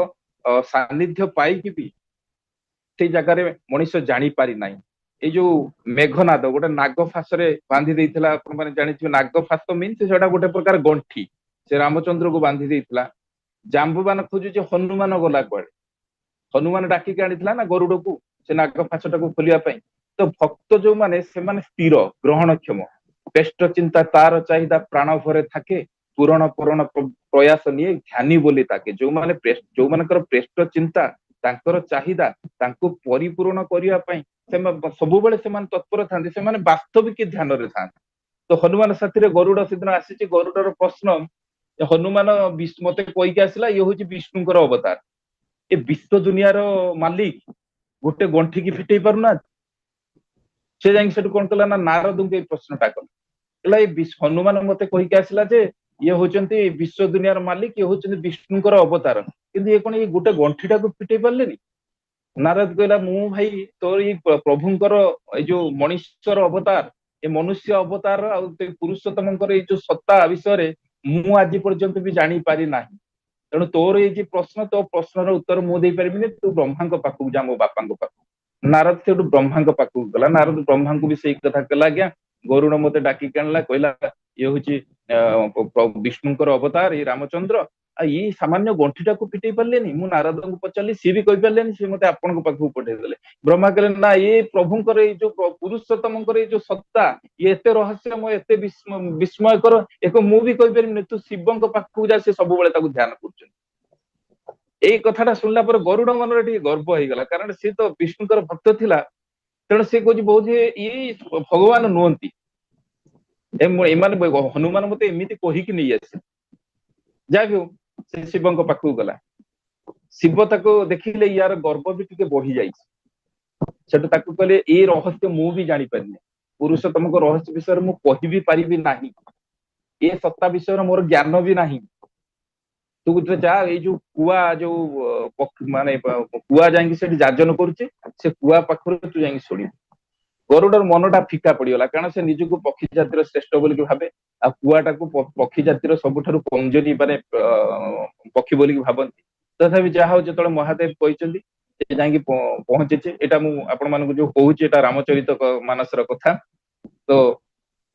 ସାନ୍ନିଧ୍ୟ ପାଇକି ବି ସେଇ ଜାଗାରେ ମଣିଷ ଜାଣିପାରି ନାହିଁ। ଏଇ ଯୋଉ ମେଘନାଦ ଗୋଟେ ନାଗ ଫାସରେ ବାନ୍ଧି ଦେଇଥିଲା, ଆପଣ ମାନେ ଜାଣିଥିବେ ନାଗ ଫାସ ମିନ୍ସ ସେଟା ଗୋଟେ ପ୍ରକାର ଗଣ୍ଠି ସେ ରାମଚନ୍ଦ୍ରକୁ ବାନ୍ଧି ଦେଇଥିଲା। ଜାମ୍ବୁବାନ ଖୋଜୁଛି ହନୁମାନ ଗଲା କୁଆଡେ? ହନୁମାନ ଡାକିକି ଆଣିଥିଲା ନା ଗରୁଡକୁ ସେ ନାଗ ଫାସଟାକୁ ଖୋଲିବା ପାଇଁ। ତ ଭକ୍ତ ଯୋଉମାନେ ସେମାନେ ସ୍ଥିର ଗ୍ରହଣକ୍ଷମ, ଶ୍ରେଷ୍ଠ ଚିନ୍ତା ତାର ଚାହିଦା ପ୍ରାଣ ଭରେ ଥାକେ, ପୂରଣ ପୂରଣ ପ୍ରୟାସ ନିଏ ଜ୍ଞାନୀ ବୋଲି ତାକେ। ଯୋଉମାନଙ୍କର ଶ୍ରେଷ୍ଠ ଚିନ୍ତା, ତାଙ୍କର ଚାହିଦା ତାଙ୍କୁ ପରିପୂରଣ କରିବା ପାଇଁ ସବୁବେଳେ ସେମାନେ ତତ୍ପର ଥାନ୍ତି, ସେମାନେ ବାସ୍ତବିକ ଧ୍ୟାନରେ ଥାନ୍ତି। ତ ହନୁମାନ ସାଥିରେ ଗରୁଡ ସେଦିନ ଆସିଛି। ଗରୁଡର ପ୍ରଶ୍ନ, ହନୁମାନ ମତେ କହିକି ଆସିଲା ଇଏ ହଉଛି ବିଷ୍ଣୁଙ୍କର ଅବତାର, ଏ ବିଶ୍ଵ ଦୁନିଆର ମାଲିକ ଗୋଟେ ଗଣ୍ଠିକି ଫିଟେଇ ପାରୁନାହାନ୍ତି। ସେ ଯାଇକି ସେଠୁ କଣ କଲା ନା ନାରଦଙ୍କୁ ଏଇ ପ୍ରଶ୍ନଟା କଲା, କହିଲା ଏଇ ହନୁମାନ ମତେ କହିକି ଆସିଲା ଯେ ଇଏ ହଉଛନ୍ତି ବିଶ୍ଵ ଦୁନିଆର ମାଲିକ, ଇଏ ହଉଛନ୍ତି ବିଷ୍ଣୁଙ୍କର ଅବତାର, କିନ୍ତୁ ଇଏ କଣ ଏଇ ଗୋଟେ ଗଣ୍ଠିଟାକୁ ଫିଟେଇ ପାରିଲେନି? ନାରଦ କହିଲା ମୁଁ ଭାଇ ତୋର ଏଇ ପ୍ରଭୁଙ୍କର ଏଇ ଯୋଉ ମଣିଷର ଅବତାର, ଏ ମନୁଷ୍ୟ ଅବତାର ଆଉ ପୁରୁଷୋତ୍ତମଙ୍କର ଏଇ ଯୋଉ ସତ୍ତା ବିଷୟରେ ମୁଁ ଆଜି ପର୍ଯ୍ୟନ୍ତ ବି ଜାଣିପାରି ନାହିଁ। ତେଣୁ ତୋର ଏଇ ଯେ ପ୍ରଶ୍ନ, ତୋ ପ୍ରଶ୍ନର ଉତ୍ତର ମୁଁ ଦେଇପାରିବିନି, ତୁ ବ୍ରହ୍ମାଙ୍କ ପାଖକୁ ଯା, ମୋ ବାପାଙ୍କ ପାଖକୁ। ନାରଦ ସେଠୁ ବ୍ରହ୍ମାଙ୍କ ପାଖକୁ ଗଲା। ନାରଦ ବ୍ରହ୍ମାଙ୍କୁ ବି ସେଇ କଥା କହିଲା, ଆଜ୍ଞା ଗରୁଡ ମତେ ଡାକିକି ଆଣିଲା, କହିଲା ଇଏ ହଉଛି ବିଷ୍ଣୁଙ୍କର ଅବତାର ଏଇ ରାମଚନ୍ଦ୍ର, ଆଉ ଏଇ ସାମାନ୍ୟ ଗଣ୍ଠିଟାକୁ ଫିଟେଇ ପାରିଲେନି? ମୁଁ ନାରଦଙ୍କୁ ପଚାରିଲି, ସିଏ ବି କହିପାରିଲେନି, ସିଏ ମତେ ଆପଣଙ୍କ ପାଖକୁ ପଠେଇଦେଲେ। ବ୍ରହ୍ମା କହିଲେ ନା, ଏଇ ପ୍ରଭୁଙ୍କର ଏଇ ଯୋଉ ପୁରୁଷୋତ୍ତମଙ୍କର ଏଇ ଯୋଉ ସତ୍ତା, ଇଏ ଏତେ ରହସ୍ୟମୟ, ଏତେ ବିସ୍ମୟକର, ଏକ ମୁଁ ବି କହିପାରିବିନି, ତୁ ଶିବଙ୍କ ପାଖକୁ ଯା, ସେ ସବୁବେଳେ ତାକୁ ଧ୍ୟାନ କରୁଛନ୍ତି। ଏଇ କଥାଟା ଶୁଣିଲା ପରେ ଗରୁଡ ମନରେ ଟିକେ ଗର୍ବ ହେଇଗଲା, କାରଣ ସେ ତ ବିଷ୍ଣୁଙ୍କର ଭକ୍ତ ଥିଲା। ତେଣୁ ସେ କହୁଛି ବୋଧେ ଇଏ ଭଗବାନ ନୁହନ୍ତି, ଏମାନେ ହନୁମାନ ମତେ ଏମିତି କହିକି ନେଇ ଆସିଲେ। ଯାହା ବି ହଉ, ସେ ଶିବଙ୍କ ପାଖକୁ ଗଲା। ଶିବ ତାକୁ ଦେଖିଲେ ୟାର ଗର୍ବ ବି ଟିକେ ବଢି ଯାଇଛି। ସେଠୁ ତାକୁ କହିଲେ ଏଇ ରହସ୍ୟ ମୁଁ ବି ଜାଣିପାରିନି, ପୁରୁଷୋତ୍ତମଙ୍କ ରହସ୍ୟ ବିଷୟରେ ମୁଁ କହିବି ପାରିବି ନାହିଁ, ଏ ସତ୍ତା ବିଷୟରେ ମୋର ଜ୍ଞାନ ବି ନାହିଁ। ତୁ ଯା, ଏଇ ଯୋଉ କୁଆ ଯୋଉ ମାନେ କୁଆ ଯାଇକି ସେଠି ଯାଜନ କରୁଛି, ସେ କୁଆ ପାଖରୁ ତୁ ଯାଇକି ଶୁଣିବୁ। ଗରୁଡର ମନଟା ଫିକା ପଡିଗଲା, କାରଣ ସେ ନିଜକୁ ପକ୍ଷୀ ଜାତିର ଶ୍ରେଷ୍ଠ ବୋଲିକି ଭାବେ, ଆଉ କୁଆଟାକୁ ପକ୍ଷୀ ଜାତିର ସବୁଠାରୁ କମଜୋରି ମାନେ ପକ୍ଷୀ ବୋଲିକି ଭାବନ୍ତି। ତଥାପି ଯାହା ହଉ, ଯେତେବେଳେ ମହାଦେବ କହିଛନ୍ତି ସେ ଯାଇକି ପହଞ୍ଚିଛି। ଏଇଟା ମୁଁ ଆପଣ ମାନଙ୍କୁ ଯୋଉ କହୁଛି, ଏଇଟା ରାମଚରିତ ମାନସର କଥା। ତ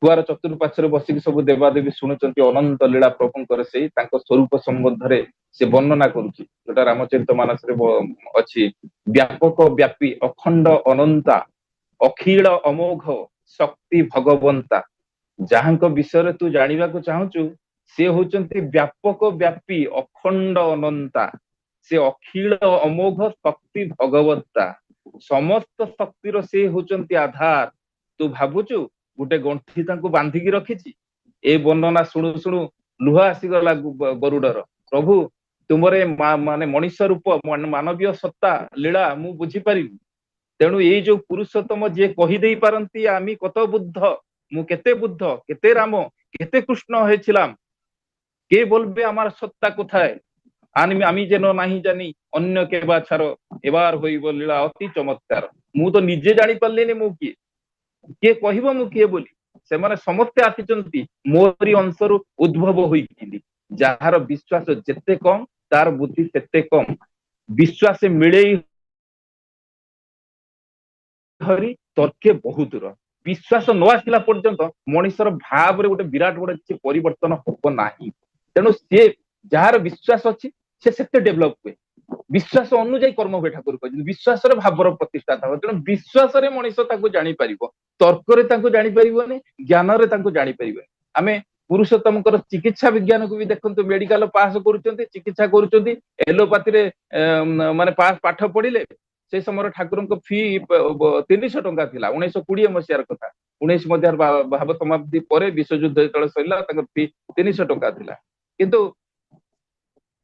କୁଆର ଚତୁର୍ପାର୍ଶ୍ୱରେ ବସିକି ସବୁ ଦେବାଦେବୀ ଶୁଣୁଛନ୍ତି ଅନନ୍ତ ଲୀଳା ପ୍ରଭୁଙ୍କର, ସେଇ ତାଙ୍କ ସ୍ୱରୂପ ସମ୍ବନ୍ଧରେ ସେ ବର୍ଣ୍ଣନା କରୁଛି, ଯୋଉଟା ରାମଚରିତ ମାନସରେ ଅଛି। ବ୍ୟାପକ ବ୍ୟାପୀ ଅଖଣ୍ଡ ଅନନ୍ତା ଅଖିଳ ଅମୋଘ ଶକ୍ତି ଭଗବନ୍ତା। ଯାହାଙ୍କ ବିଷୟରେ ତୁ ଜାଣିବାକୁ ଚାହୁଁଛୁ, ସେ ହଉଛନ୍ତି ବ୍ୟାପକ ବ୍ୟାପୀ ଅଖଣ୍ଡ ଅନନ୍ତା, ସେ ଅଖିଳ ଅମୋଘ ଶକ୍ତି ଭଗବନ୍ତା। ସମସ୍ତ ଶକ୍ତିର ସେ ହଉଛନ୍ତି ଆଧାର। ତୁ ଭାବୁଛୁ ଗୋଟେ ଗଣ୍ଠି ତାଙ୍କୁ ବାନ୍ଧିକି ରଖିଛି? ଏ ବର୍ଣ୍ଣନା ଶୁଣୁ ଶୁଣୁ ଲୁହ ଆସିଗଲା ଗରୁଡର। ପ୍ରଭୁ, ତୁମର ମାନେ ମଣିଷ ରୂପ, ମାନବୀୟ ସତ୍ତା ଲୀଳା ମୁଁ ବୁଝିପାରିବି। ତେଣୁ ଏଇ ଯୋଉ ପୁରୁଷୋତ୍ତମ ଯିଏ କହିଦେଇ ପାରନ୍ତି আমি কত বুদ্ধ, ମୁଁ কেতে বুদ্ধ, কেতে রাম, কেতে কৃষ্ণ হয়েছিলাম, কে বলবে আমার সত্তা কোথায়, আমি যেন ନାହିଁ জানি ଅନ୍ୟ କେବା ଛାର, এবার হইব লীଳା ଅତି ଚମତ୍କାର। ମୁଁ ତ ନିଜେ ଜାଣି ପାରିଲିନି ମୁଁ କିଏ, କିଏ କହିବ ମୁଁ କିଏ ବୋଲି। ସେମାନେ ସମସ୍ତେ ଆସିଛନ୍ତି ମୋରି ଅଂଶରୁ ଉଦ୍ଭବ ହୋଇଛନ୍ତି। ଯାହାର ବିଶ୍ୱାସ ଯେତେ କମ, ତାର ବୁଦ୍ଧି ସେତେ କମ। ବିଶ୍ୱାସ ମିଳେଇ ହରି ତର୍କେ ବହୁତ ଦୂର। ବିଶ୍ୱାସ ନ ଆସିଲା ପର୍ଯ୍ୟନ୍ତ ମଣିଷର ଭାବରେ ଗୋଟେ ବିରାଟ ବଡ କିଛି ପରିବର୍ତ୍ତନ ହବ ନାହିଁ। ତେଣୁ ସିଏ ଯାହାର ବିଶ୍ୱାସ ଅଛି ସେ ସେତେ ଡେଭଲପ ହୁଏ। ବିଶ୍ୱାସ ଅନୁଯାୟୀ କର୍ମ ହୁଏ, ଠାକୁର କହିଛନ୍ତି। ବିଶ୍ୱାସରେ ଭାବର ପ୍ରତିଷ୍ଠାତା ହବ। ତେଣୁ ବିଶ୍ୱାସରେ ମଣିଷ ତାକୁ ଜାଣିପାରିବ, ତର୍କରେ ତାଙ୍କୁ ଜାଣିପାରିବନି, ଜ୍ଞାନରେ ତାଙ୍କୁ ଜାଣିପାରିବନି। ଆମେ ପୁରୁଷୋତ୍ତମଙ୍କର ଚିକିତ୍ସା ବିଜ୍ଞାନକୁ ବି ଦେଖନ୍ତୁ, ମେଡିକାଲ ପାସ୍ କରୁଛନ୍ତି, ଚିକିତ୍ସା କରୁଛନ୍ତି, ଏଲୋପାଥିରେ ମାନେ ପାଠ ପଢିଲେ। ସେ ସମୟରେ ଠାକୁରଙ୍କ ଫି 300 ଟଙ୍କା ଥିଲା, 1920 ମସିହାର କଥା। 19 ମସିହାର ଭାବ ସମାପ୍ତି ପରେ ବିଶ୍ୱଯୁଦ୍ଧ ଯେତେବେଳେ ସରିଲା, ତାଙ୍କର ଫି 300 ଟଙ୍କା ଥିଲା। କିନ୍ତୁ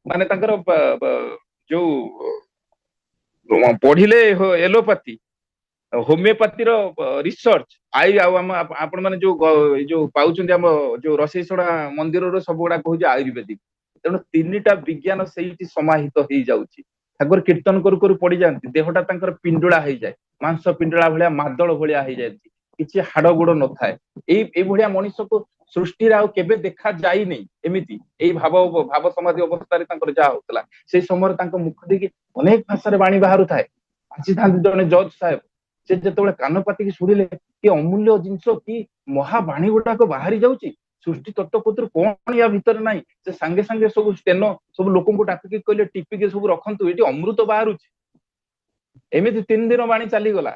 ମାନେ ତାଙ୍କର ଯୋଉ ପଢିଲେ ଏଲୋପାଥି, ହୋମିଓପାଥିର ରିସର୍ଚ୍ଚ ଆଉ ଆପଣ ମାନେ ଯୋଉ ପାଉଛନ୍ତି ଆମ ଯୋଉ ରସେଇସଡା ମନ୍ଦିରର ସବୁ ଗୁଡା କହୁଛି ଆୟୁର୍ବେଦିକ। ତେଣୁ ତିନିଟା ବିଜ୍ଞାନ ସେଇଠି ସମାହିତ ହେଇଯାଉଛି। ଠାକୁର କୀର୍ତ୍ତନ କରୁ କରୁ ପଡିଯାଆନ୍ତି, ଦେହଟା ତାଙ୍କର ପିଣ୍ଡୁଳା ହେଇଯାଏ, ମାଂସ ପିଣ୍ଡୁଳା ଭଳିଆ ମାଦଳ ଭଳିଆ ହେଇଯାନ୍ତି, କିଛି ହାଡ ଗୋଡ ନଥାଏ। ଏଇଭଳିଆ ମଣିଷକୁ ସୃଷ୍ଟିରେ ଆଉ କେବେ ଦେଖା ଯାଇନି। ଏମିତି ଏଇ ଭାବ ସମାଧି ଅବସ୍ଥାରେ ତାଙ୍କର ଯାହା ହଉଥିଲା, ସେଇ ସମୟରେ ତାଙ୍କ ମୁଖ ଦେଇକି ଅନେକ ଭାଷାରେ ବାଣୀ ବାହାରୁଥାଏ। ଆସିଥାନ୍ତି ଜଣେ ଜଜ୍ ସାହେବ, ସେ ଯେତେବେଳେ କାନ ପାତିକି ଶୁଣିଲେ କି ଅମୂଲ୍ୟ ଜିନିଷ, କି ମହାବାଣୀ ଗୁଡାକ ବାହାରି ଯାଉଛି, ସୃଷ୍ଟି ତତ୍ତ୍ୱ କଣ ୟା ଭିତରେ ନାହିଁ, ସେ ସାଙ୍ଗେ ସାଙ୍ଗେ ସବୁ ସ୍ଟେନ ସବୁ ଲୋକଙ୍କୁ ଡାକିକି କହିଲେ ଟିପିକି ସବୁ ରଖନ୍ତୁ, ଏଠି ଅମୃତ ବାହାରୁଛି। ଏମିତି 3 ଦିନ ବାଣୀ ଚାଲିଗଲା।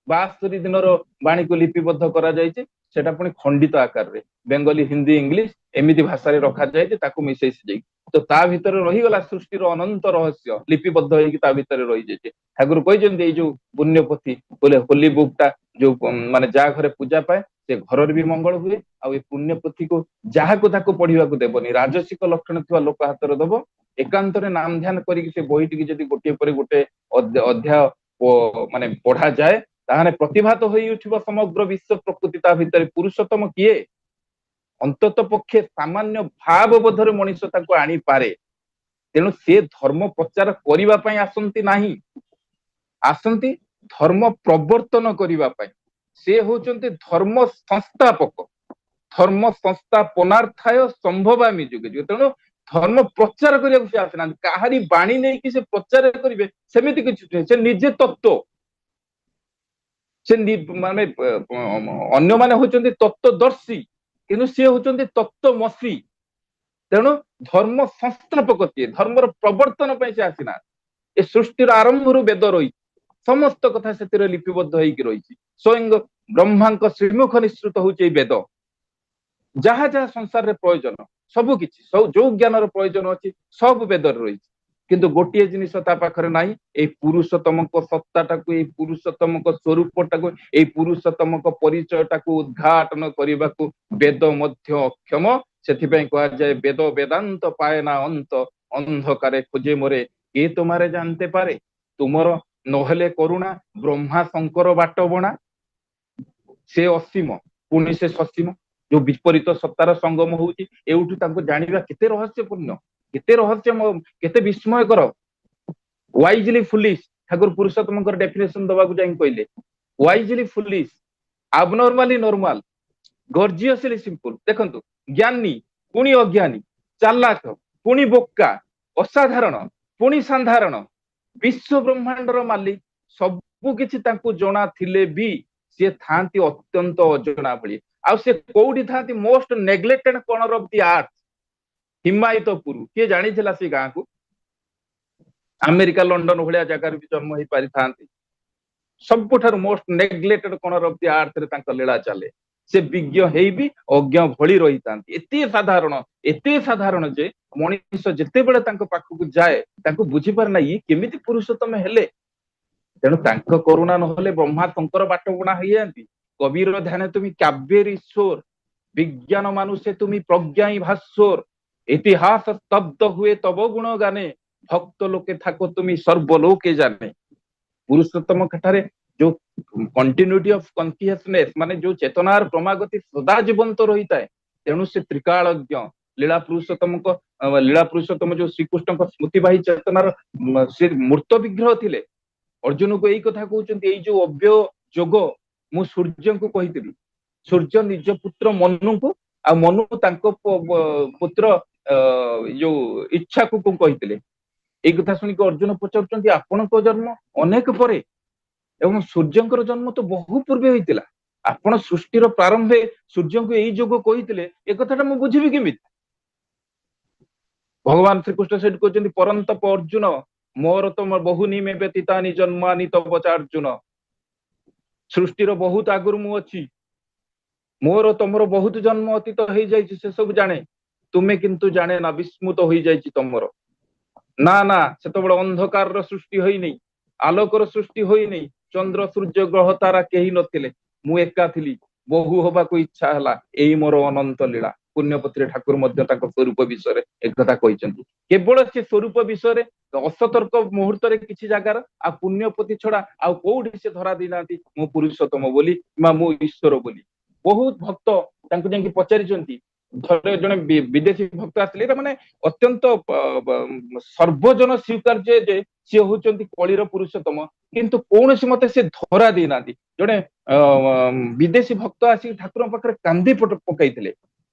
72 ଦିନର ବାଣୀକୁ ଲିପିବଦ୍ଧ କରାଯାଇଛି। ସେଟା ପୁଣି ଖଣ୍ଡିତ ଆକାରରେ ବେଙ୍ଗଲୀ, ହିନ୍ଦୀ, ଇଂଲିଶ ଏମିତି ଭାଷାରେ ରଖାଯାଇଛି, ତାକୁ ମିଶେଇ ସିଝେଇ। ତ ତା ଭିତରେ ରହିଗଲା ସୃଷ୍ଟିର ଅନନ୍ତ ରହସ୍ୟ, ଲିପିବଦ୍ଧ ହେଇକି ତା ଭିତରେ ରହିଯାଇଛି। ଠାକୁର କହିଛନ୍ତି ଏଇ ଯୋଉ ପୁଣ୍ୟ ପୋଥି ବୋଲେ ହୋଲି ବୁକ୍ ଟା, ଯୋଉ ମାନେ ଯାହା ଘରେ ପୂଜା ପାଏ ସେ ଘରରେ ବି ମଙ୍ଗଳ ହୁଏ। ଆଉ ଏ ପୁଣ୍ୟ ପୋଥିକୁ ଯାହାକୁ ତାକୁ ପଢିବାକୁ ଦେବନି, ରାଜସିକ ଲକ୍ଷଣ ଥିବା ଲୋକ ହାତରେ ଦବ। ଏକାନ୍ତରେ ନାମ ଧ୍ୟାନ କରିକି ସେ ବହିଟିକି ଯଦି ଗୋଟିଏ ପରେ ଗୋଟେ ଅଧ୍ୟାୟ ମାନେ ପଢାଯାଏ, ତାହେଲେ ପ୍ରତିଭାତ ହୋଇ ଉଠିବ ସମଗ୍ର ବିଶ୍ୱ ପ୍ରକୃତି। ତା ଭିତରେ ପୁରୁଷୋତ୍ତମ କିଏ, ଅନ୍ତତ ପକ୍ଷେ ସାମାନ୍ୟ ଭାବ ବୋଧରେ ମଣିଷ ତାକୁ ଆଣିପାରେ। ତେଣୁ ସେ ଧର୍ମ ପ୍ରଚାର କରିବା ପାଇଁ ଆସନ୍ତି ନାହିଁ, ଆସନ୍ତି ଧର୍ମ ପ୍ରବର୍ତ୍ତନ କରିବା ପାଇଁ। ସେ ହଉଛନ୍ତି ଧର୍ମ ସଂସ୍ଥାପକ, ଧର୍ମ ସଂସ୍ଥାପନାର୍ଥାୟ ସମ୍ଭବାମି ଯୁଗେ ଯୁଗେ। ତେଣୁ ଧର୍ମ ପ୍ରଚାର କରିବାକୁ ସେ ଆସିନାହାନ୍ତି। କାହାରି ବାଣୀ ନେଇକି ସେ ପ୍ରଚାର କରିବେ ସେମିତି କିଛି ନୁହେଁ। ସେ ନିଜେ ତତ୍ତ୍ୱ, ସେ ମାନେ ଅନ୍ୟମାନେ ହଉଛନ୍ତି ତତ୍ତ୍ୱଦର୍ଶୀ, କିନ୍ତୁ ସିଏ ହଉଛନ୍ତି ତତ୍ତ୍ୱମସୀ। ତେଣୁ ଧର୍ମ ସଂସ୍ଥାପକ କିଏ, ଧର୍ମର ପ୍ରବର୍ତ୍ତନ ପାଇଁ ସେ ଆସିନାହାନ୍ତି। ଏ ସୃଷ୍ଟିର ଆରମ୍ଭରୁ ବେଦ ରହିଛି, ସମସ୍ତ କଥା ସେଥିରେ ଲିପିବଦ୍ଧ ହେଇକି ରହିଛି। ସ୍ୱୟଂ ବ୍ରହ୍ମାଙ୍କ ଶ୍ରୀମୁଖ ନିଃସୃତ ହଉଛି ଏଇ ବେଦ। ଯାହା ଯାହା ସଂସାରରେ ପ୍ରୟୋଜନ, ସବୁ କିଛି, ଯୋଉ ଜ୍ଞାନର ପ୍ରୟୋଜନ ଅଛି ସବୁ ବେଦରେ ରହିଛି। କିନ୍ତୁ ଗୋଟିଏ ଜିନିଷ ତା ପାଖରେ ନାହିଁ, ଏଇ ପୁରୁଷୋତ୍ତମଙ୍କ ସତ୍ତାଟାକୁ, ଏଇ ପୁରୁଷୋତ୍ତମଙ୍କ ସ୍ୱରୂପଟାକୁ, ଏଇ ପୁରୁଷୋତ୍ତମଙ୍କ ପରିଚୟଟାକୁ ଉଦ୍ଘାଟନ କରିବାକୁ ବେଦ ମଧ୍ୟ ଅକ୍ଷମ। ସେଥିପାଇଁ କୁହାଯାଏ ବେଦ ବେଦାନ୍ତ ପାଏନା ଅନ୍ତ, ଅନ୍ଧକାରେ ଖୋଜେ ମୋରେ କିଏ ତୁମାରେ ଜାଣତେ ପାରେ। ତୁମର ନହେଲେ କରୁଣା, ବ୍ରହ୍ମା ଶଙ୍କର ବାଟ ବଣା, ସେ ଅସୀମ ପୁଣି ସେ ସସୀମ, ଯୋଉ ବିପରୀତ ସତ୍ତାର ସଙ୍ଗମ ହଉଛି, ଏଉଠୁ ତାଙ୍କୁ ଜାଣିବା କେତେ ରହସ୍ୟପୂର୍ଣ୍ଣ, କେତେ ରହସ୍ୟମୟ, କେତେ ବିସ୍ମୟକର। ୱାଇଜଲି ଫୁଲିଶ, ଠାକୁର ପୁରୁଷୋତ୍ତମଙ୍କର ଡେଫିନେସନ ଦବାକୁ ଯାଇ କହିଲେ, ୱାଇଜଲି ଫୁଲିଶ, ଆବନର୍ମାଲି ନର୍ମାଲ, ଗର୍ଜିୟସଲି ସିମ୍ପଲ। ଦେଖନ୍ତୁ, ଜ୍ଞାନୀ ପୁଣି ଅଜ୍ଞାନୀ, ଚାଲାକ ପୁଣି ବୋକା, ଅସାଧାରଣ ପୁଣି ସାଧାରଣ, ବିଶ୍ୱ ବ୍ରହ୍ମାଣ୍ଡର ମାଲିକ, ସବୁ କିଛି ତାଙ୍କୁ ଜଣା ଥିଲେ ବି ସିଏ ଥାନ୍ତି ଅତ୍ୟନ୍ତ ଅଜଣା ଭଳି। ଆଉ ସେ କୋଉଠି ଥାନ୍ତି? Most neglected corner of the earth, Himayatpur. କିଏ ଜାଣିଥିଲା ସେ ଗାଁକୁ? ଆମେରିକା ଲଣ୍ଡନ ଭଳିଆ ଜାଗାରେ ବି ଜନ୍ମ ହେଇ ପାରିଥାନ୍ତି। ସବୁଠାରୁ ମୋଷ୍ଟ ନେଗ୍ଲେକ୍ଟେଡ କର୍ଣ୍ଣର ଅଫ ଦି ଆର୍ଥରେ ତାଙ୍କ ଲୀଳା ଚାଲେ। ସେ ବିଜ୍ଞ ହେଇ ବି ଅଜ୍ଞ ଭଳି ରହିଥାନ୍ତି। ଏତେ ସାଧାରଣ ଯେ ମଣିଷ ଯେତେବେଳେ ତାଙ୍କ ପାଖକୁ ଯାଏ ତାଙ୍କୁ ବୁଝିପାରେ ନା ଇଏ କେମିତି ପୁରୁଷୋତ୍ତମ ହେଲେ। ତେଣୁ ତାଙ୍କ କରୁଣା ନହେଲେ ବ୍ରହ୍ମା ଶଙ୍କର ବାଟ ବୁଣା ହେଇଯାଆନ୍ତି। କବିର ଧ୍ୟାନ ତୁମି କାବ୍ୟେର ଈଶ୍ୱର, ବିଜ୍ଞାନ ମାନୁଷେ ତୁମି ପ୍ରଜ୍ଞା ଭାସ୍ୱର, ଇତିହାସ ସ୍ତବ୍ଧ ହୁଏ ତବ ଗୁଣ ଗାନେ, ଭକ୍ତ ଲୋକେ ଥାକ ତୁମି ସର୍ବଲୋକେ ଜାନେ। ପୁରୁଷୋତ୍ତମ ଠାରେ ଯୋଉ କଣ୍ଟିନ୍ୟୁଟି ଅଫ କନସିୟସନେସ, ମାନେ ଯୋଉ ଚେତନାର କ୍ରମାଗତି ସଦା ଜୀବନ୍ତ ରହିଥାଏ, ତେଣୁ ସେ ତ୍ରିକାଳଜ୍ଞ। ଲୀଳା ପୁରୁଷୋତ୍ତମ ଯୋଉ ଶ୍ରୀକୃଷ୍ଣଙ୍କ ସ୍ମୃତିବାହୀ ଚେତନାର ସେ ମୂର୍ତ୍ତ ବିଗ୍ରହ ଥିଲେ। ଅର୍ଜୁନକୁ ଏଇ କଥା କହୁଛନ୍ତି, ଏଇ ଯୋଉ ଅବ୍ୟୟ ଯୋଗ ମୁଁ ସୂର୍ଯ୍ୟଙ୍କୁ କହିଥିଲି। ସୂର୍ଯ୍ୟ ନିଜ ପୁତ୍ର ମନୁଙ୍କୁ, ଆଉ ମନୁ ତାଙ୍କ ପୁତ୍ର ଯୋଉ ଇଚ୍ଛାକୁ କହିଥିଲେ। ଏଇ କଥା ଶୁଣିକି ଅର୍ଜୁନ ପଚାରୁଛନ୍ତି, ଆପଣଙ୍କ ଜନ୍ମ ଅନେକ ପରେ ଏବଂ ସୂର୍ଯ୍ୟଙ୍କର ଜନ୍ମ ତ ବହୁ ପୂର୍ବେ ହୋଇଥିଲା। ଆପଣ ସୃଷ୍ଟିର ପ୍ରାରମ୍ଭେ ସୂର୍ଯ୍ୟଙ୍କୁ ଏଇ ଯୋଗ କହିଥିଲେ, ଏ କଥାଟା ମୁଁ ବୁଝିବି କେମିତି? ଭଗବାନ ଶ୍ରୀକୃଷ୍ଣ ସେଠି କହୁଛନ୍ତି, ପରନ୍ତପ ଅର୍ଜୁନ ମୋର ତମ ବହୁ ନିମେ ବ୍ୟତୀତାନି ଜନ୍ମାନି ତବ ଚାର୍ଜୁନ। ସୃଷ୍ଟିର ବହୁତ ଆଗରୁ ମୁଁ ଅଛି, ମୋର ତମର ବହୁତ ଜନ୍ମ ଅତୀତ ହେଇଯାଇଛି, ସେ ସବୁ ଜାଣେ। ତୁମେ କିନ୍ତୁ ଜାଣେ ନା, ବିସ୍ମୃତ ହୋଇଯାଇଛି ତମର। ନା ନା, ସେତେବେଳେ ଅନ୍ଧକାରର ସୃଷ୍ଟି ହୋଇନି, ଆଲୋକର ସୃଷ୍ଟି ହୋଇନି, ଚନ୍ଦ୍ର ସୂର୍ଯ୍ୟ ଗ୍ରହ ତାରା କେହି ନଥିଲେ, ମୁଁ ଏକା ଥିଲି। ବହୁ ହବାକୁ ଇଚ୍ଛା ହେଲା, ଏଇ ମୋର ଅନନ୍ତ ଲୀଳା। ପୁଣ୍ୟପତ୍ରୀ ଠାକୁର ମଧ୍ୟ ତାଙ୍କ ସ୍ୱରୂପ ବିଷୟରେ ଏକଥା କହିଛନ୍ତି। କେବଳ ସେ ସ୍ୱରୂପ ବିଷୟରେ ଅସତର୍କ ମୁହୂର୍ତ୍ତରେ କିଛି ଜାଗାର, ଆଉ ପୁଣ୍ୟପତି ଛଡା ଆଉ କୋଉଠି ସେ ଧରା ଦେଇନାହାନ୍ତି ମୁଁ ପୁରୁଷୋତ୍ତମ ବୋଲି ବା ମୁଁ ଈଶ୍ୱର ବୋଲି। ବହୁତ ଭକ୍ତ ତାଙ୍କୁ ଯାଇକି ପଚାରିଛନ୍ତି। ଥରେ ଜଣେ ବିଦେଶୀ ଭକ୍ତ ଆସିଲେ, ଏଇଟା ମାନେ ଅତ୍ୟନ୍ତ ସର୍ବଜନ ସ୍ୱୀକାର୍ଯ୍ୟ ଯେ ସିଏ ହଉଛନ୍ତି କଳିର ପୁରୁଷୋତ୍ତମ, କିନ୍ତୁ କୌଣସି ମତେ ସେ ଧରା ଦେଇନାହାନ୍ତି। ଜଣେ ବିଦେଶୀ ଭକ୍ତ ଆସିକି ଠାକୁରଙ୍କ ପାଖରେ କାନ୍ଦି ପକାଇଥିଲେ,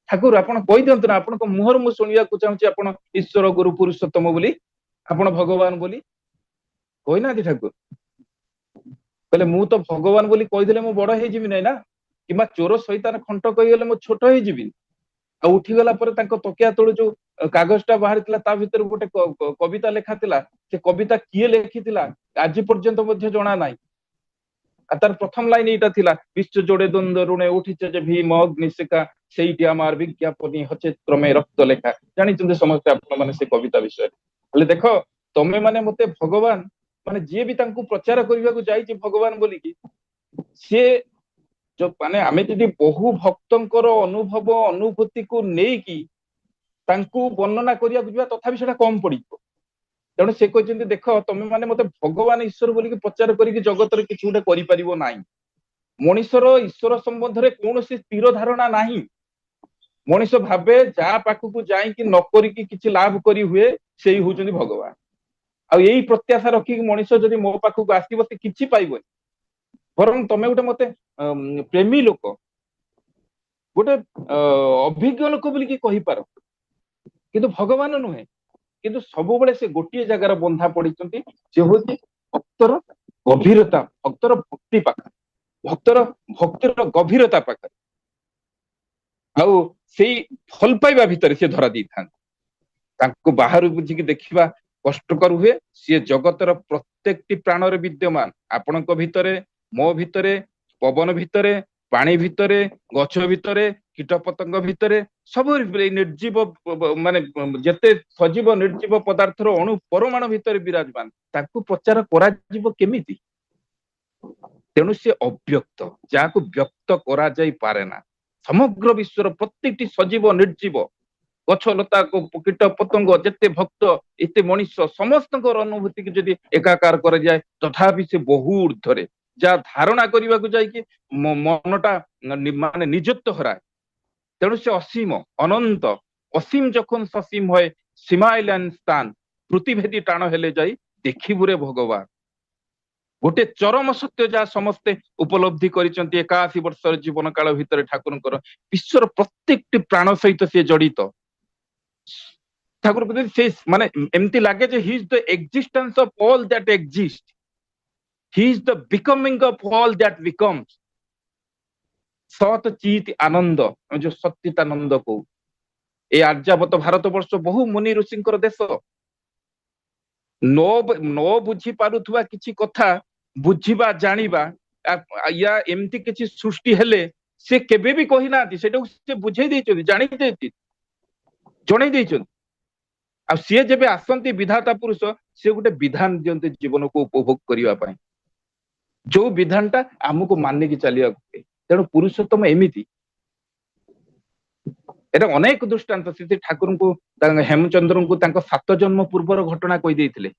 ଠାକୁର ଆପଣ କହିଦିଅନ୍ତୁ ନା, ଆପଣଙ୍କ ମୁହଁରୁ ମୁଁ ଶୁଣିବାକୁ ଚାହୁଁଛି ଆପଣ ଈଶ୍ୱର ଗୁରୁ ପୁରୁଷୋତ୍ତମ ବୋଲି, ଆପଣ ଭଗବାନ ବୋଲି। କହିନାହାନ୍ତି ଠାକୁର? କହିଲେ ମୁଁ ତ ଭଗବାନ ବୋଲି କହିଦେଲେ ମୁଁ ବଡ ହେଇଯିବି ନାଇଁ ନା, କିମ୍ବା ଚୋର ସୈତାନ ଖଣ୍ଟ କହିଗଲେ ମୁଁ ଛୋଟ ହେଇଯିବି। ଆଉ ଉଠିଗଲା ପରେ ତାଙ୍କ ତକିଆ ତଳୁ ଯୋଉ କାଗଜଟା ବାହାରିଥିଲା ତା ଭିତରେ ଗୋଟେ କବିତା ଲେଖା ଥିଲା। ସେ କବିତା କିଏ ଲେଖିଥିଲା ଆଜି ପର୍ଯ୍ୟନ୍ତ ମଧ୍ୟ ଜଣା ନାହିଁ। আর তার প্রথম লাইন এইটা ଥିଲା, বিশ্ব জোড়ে দ্বন্দ্ব ঋণে উঠিছে যে ভীম অগ্নিশিখা, সেইটি আমার বিজ্ঞাপনী হচ্ছে ক্রমে রক্ত লেখা। ଜାଣିଛନ୍ତି ସମସ୍ତେ ଆପଣ ମାନେ ସେ କବିତା ବିଷୟରେ। ହେଲେ ଦେଖ, ତମେ ମାନେ ମତେ ଭଗବାନ, ମାନେ ଯିଏ ବି ତାଙ୍କୁ ପ୍ରଚାର କରିବାକୁ ଯାଇଛି ଭଗବାନ ବୋଲିକି, ସିଏ ଯୋଉ ମାନେ ଆମେ ଯଦି ବହୁ ଭକ୍ତଙ୍କର ଅନୁଭବ ଅନୁଭୂତିକୁ ନେଇକି ତାଙ୍କୁ ବର୍ଣ୍ଣନା କରିବାକୁ ଯିବା, ତଥାପି ସେଟା କମ ପଡିଯିବ। ତେଣୁ ସେ କହିଛନ୍ତି, ଦେଖ ତମେ ମାନେ ମତେ ଭଗବାନ ଈଶ୍ୱର ବୋଲିକି ପ୍ରଚାର କରିକି ଜଗତରେ କିଛି ଗୋଟେ କରିପାରିବ ନାହିଁ। ମଣିଷର ଈଶ୍ୱର ସମ୍ବନ୍ଧରେ କୌଣସି ସ୍ଥିର ଧାରଣା ନାହିଁ। ମଣିଷ ଭାବେ ଯାହା ପାଖକୁ ଯାଇକି ନ କରିକି କିଛି ଲାଭ କରି ହୁଏ, ସେଇ ହଉଛନ୍ତି ଭଗବାନ। ଆଉ ଏଇ ପ୍ରତ୍ୟାଶା ରଖିକି ମଣିଷ ଯଦି ମୋ ପାଖକୁ ଆସିବ, ସେ କିଛି ପାଇବନି। ବରଂ ତମେ ଗୋଟେ ମତେ ପ୍ରେମୀ ଲୋକ, ଗୋଟେ ଅଭିଜ୍ଞ ଲୋକ ବୋଲିକି କହିପାର, କିନ୍ତୁ ଭଗବାନ ନୁହେଁ। କିନ୍ତୁ ସବୁବେଳେ ସେ ଗୋଟିଏ ଜାଗାରେ ବନ୍ଧା ପଡିଛନ୍ତି, ସେ ହଉଛି ଭକ୍ତର ଗଭୀରତା, ଭକ୍ତର ଭକ୍ତି ପାଖରେ, ଭକ୍ତିର ଗଭୀରତା ପାଖରେ। ଆଉ ସେଇ ଭଲ ପାଇବା ଭିତରେ ସେ ଧରା ଦେଇଥାନ୍ତି। ତାଙ୍କୁ ବାହାରୁ ବୁଝିକି ଦେଖିବା କଷ୍ଟକର ହୁଏ। ସିଏ ଜଗତର ପ୍ରତ୍ୟେକଟି ପ୍ରାଣରେ ବିଦ୍ୟମାନ, ଆପଣଙ୍କ ଭିତରେ, ମୋ ଭିତରେ, ପବନ ଭିତରେ, ପାଣି ଭିତରେ, ଗଛ ଭିତରେ, କୀଟ ପତଙ୍ଗ ଭିତରେ, ସବୁ ନିର୍ଜୀବ ମାନେ ଯେତେ ସଜୀବ ନିର୍ଜୀବ ପଦାର୍ଥର ଅଣୁ ପରମାଣୁ ଭିତରେ ବିରାଜମାନ, ତାକୁ ପ୍ରଚାର କରାଯିବ କେମିତି? ତେଣୁ ସେ ଅବ୍ୟକ୍ତ, ଯାହାକୁ ବ୍ୟକ୍ତ କରାଯାଇ ପାରେ ନା। ସମଗ୍ର ବିଶ୍ୱର ପ୍ରତ୍ୟେକଟି ସଜୀବ ନିର୍ଜୀବ, ଗଛ ଲତା କୀଟ ପତଙ୍ଗ, ଯେତେ ଭକ୍ତ, ଏତେ ମଣିଷ, ସମସ୍ତଙ୍କର ଅନୁଭୂତିକୁ ଯଦି ଏକାକାର କରାଯାଏ, ତଥାପି ସେ ବହୁ ଊର୍ଦ୍ଧ୍ୱରେ, ଯାହା ଧାରଣା କରିବାକୁ ଯାଇକି ମନଟା ମାନେ ନିଜତ୍ୱ ହରାଏ। ତେଣୁ ସେ ଅସୀମ, ଅନନ୍ତ, ଅସୀମ ଯখন ସସୀମ ହଏ, ସୀମାଇଲାନ ସ୍ଥାନ, ପୃଥିଭେଦୀ ଟାଣ ହେଲେ ଯାଇ ଦେଖିବୁରେ ଭଗବାନ। ଗୋଟେ ଚରମ ସତ୍ୟ ଯାହା ସମସ୍ତେ ଉପଲବ୍ଧି କରିଛନ୍ତି 81 ବର୍ଷର ଜୀବନ କାଳ ଭିତରେ ଠାକୁରଙ୍କର। ବିଶ୍ୱର ପ୍ରତ୍ୟେକଟି ପ୍ରାଣ ସହିତ ସେ ଜଡିତ। ଠାକୁର ସେ ମାନେ ଏମିତି ଲାଗେ ଯେ he is the existence of all that exist, he is the becoming of all that becomes. ସତ ଚିତ ଆନନ୍ଦ, ଯୋଉ ସଚ୍ଚିତାନନ୍ଦ କହୁ। ଏ ଆର୍ଯ୍ୟାବତ ଭାରତବର୍ଷ ବହୁ ମୁନି ଋଷିଙ୍କର ଦେଶ। ନ ବୁଝି ପାରୁଥିବା କିଛି କଥା ବୁଝିବା, ଜାଣିବା, ୟା ଏମିତି କିଛି ସୃଷ୍ଟି ହେଲେ ସେ କେବେ ବି କହିନାହାନ୍ତି, ସେଟାକୁ ସେ ବୁଝେଇ ଦେଇଛନ୍ତି, ଜଣେଇ ଦେଇଛନ୍ତି। ଆଉ ସିଏ ଯେବେ ଆସନ୍ତି ବିଧାତା ପୁରୁଷ, ସେ ଗୋଟେ ବିଧାନ ଦିଅନ୍ତି ଜୀବନକୁ ଉପଭୋଗ କରିବା ପାଇଁ, ଯୋଉ ବିଧାନଟା ଆମକୁ ମାନିକି ଚାଲିବାକୁ ହୁଏ। ତେଣୁ ପୁରୁଷୋତ୍ତମ ଏମିତି। ଏଟା ଅନେକ ଦୃଷ୍ଟାନ୍ତ ସେଠି ଠାକୁରଙ୍କୁ, ହେମଚନ୍ଦ୍ରଙ୍କୁ ତାଙ୍କ 7 ଜନ୍ମ ପୂର୍ବର ଘଟଣା କହିଦେଇଥିଲେ।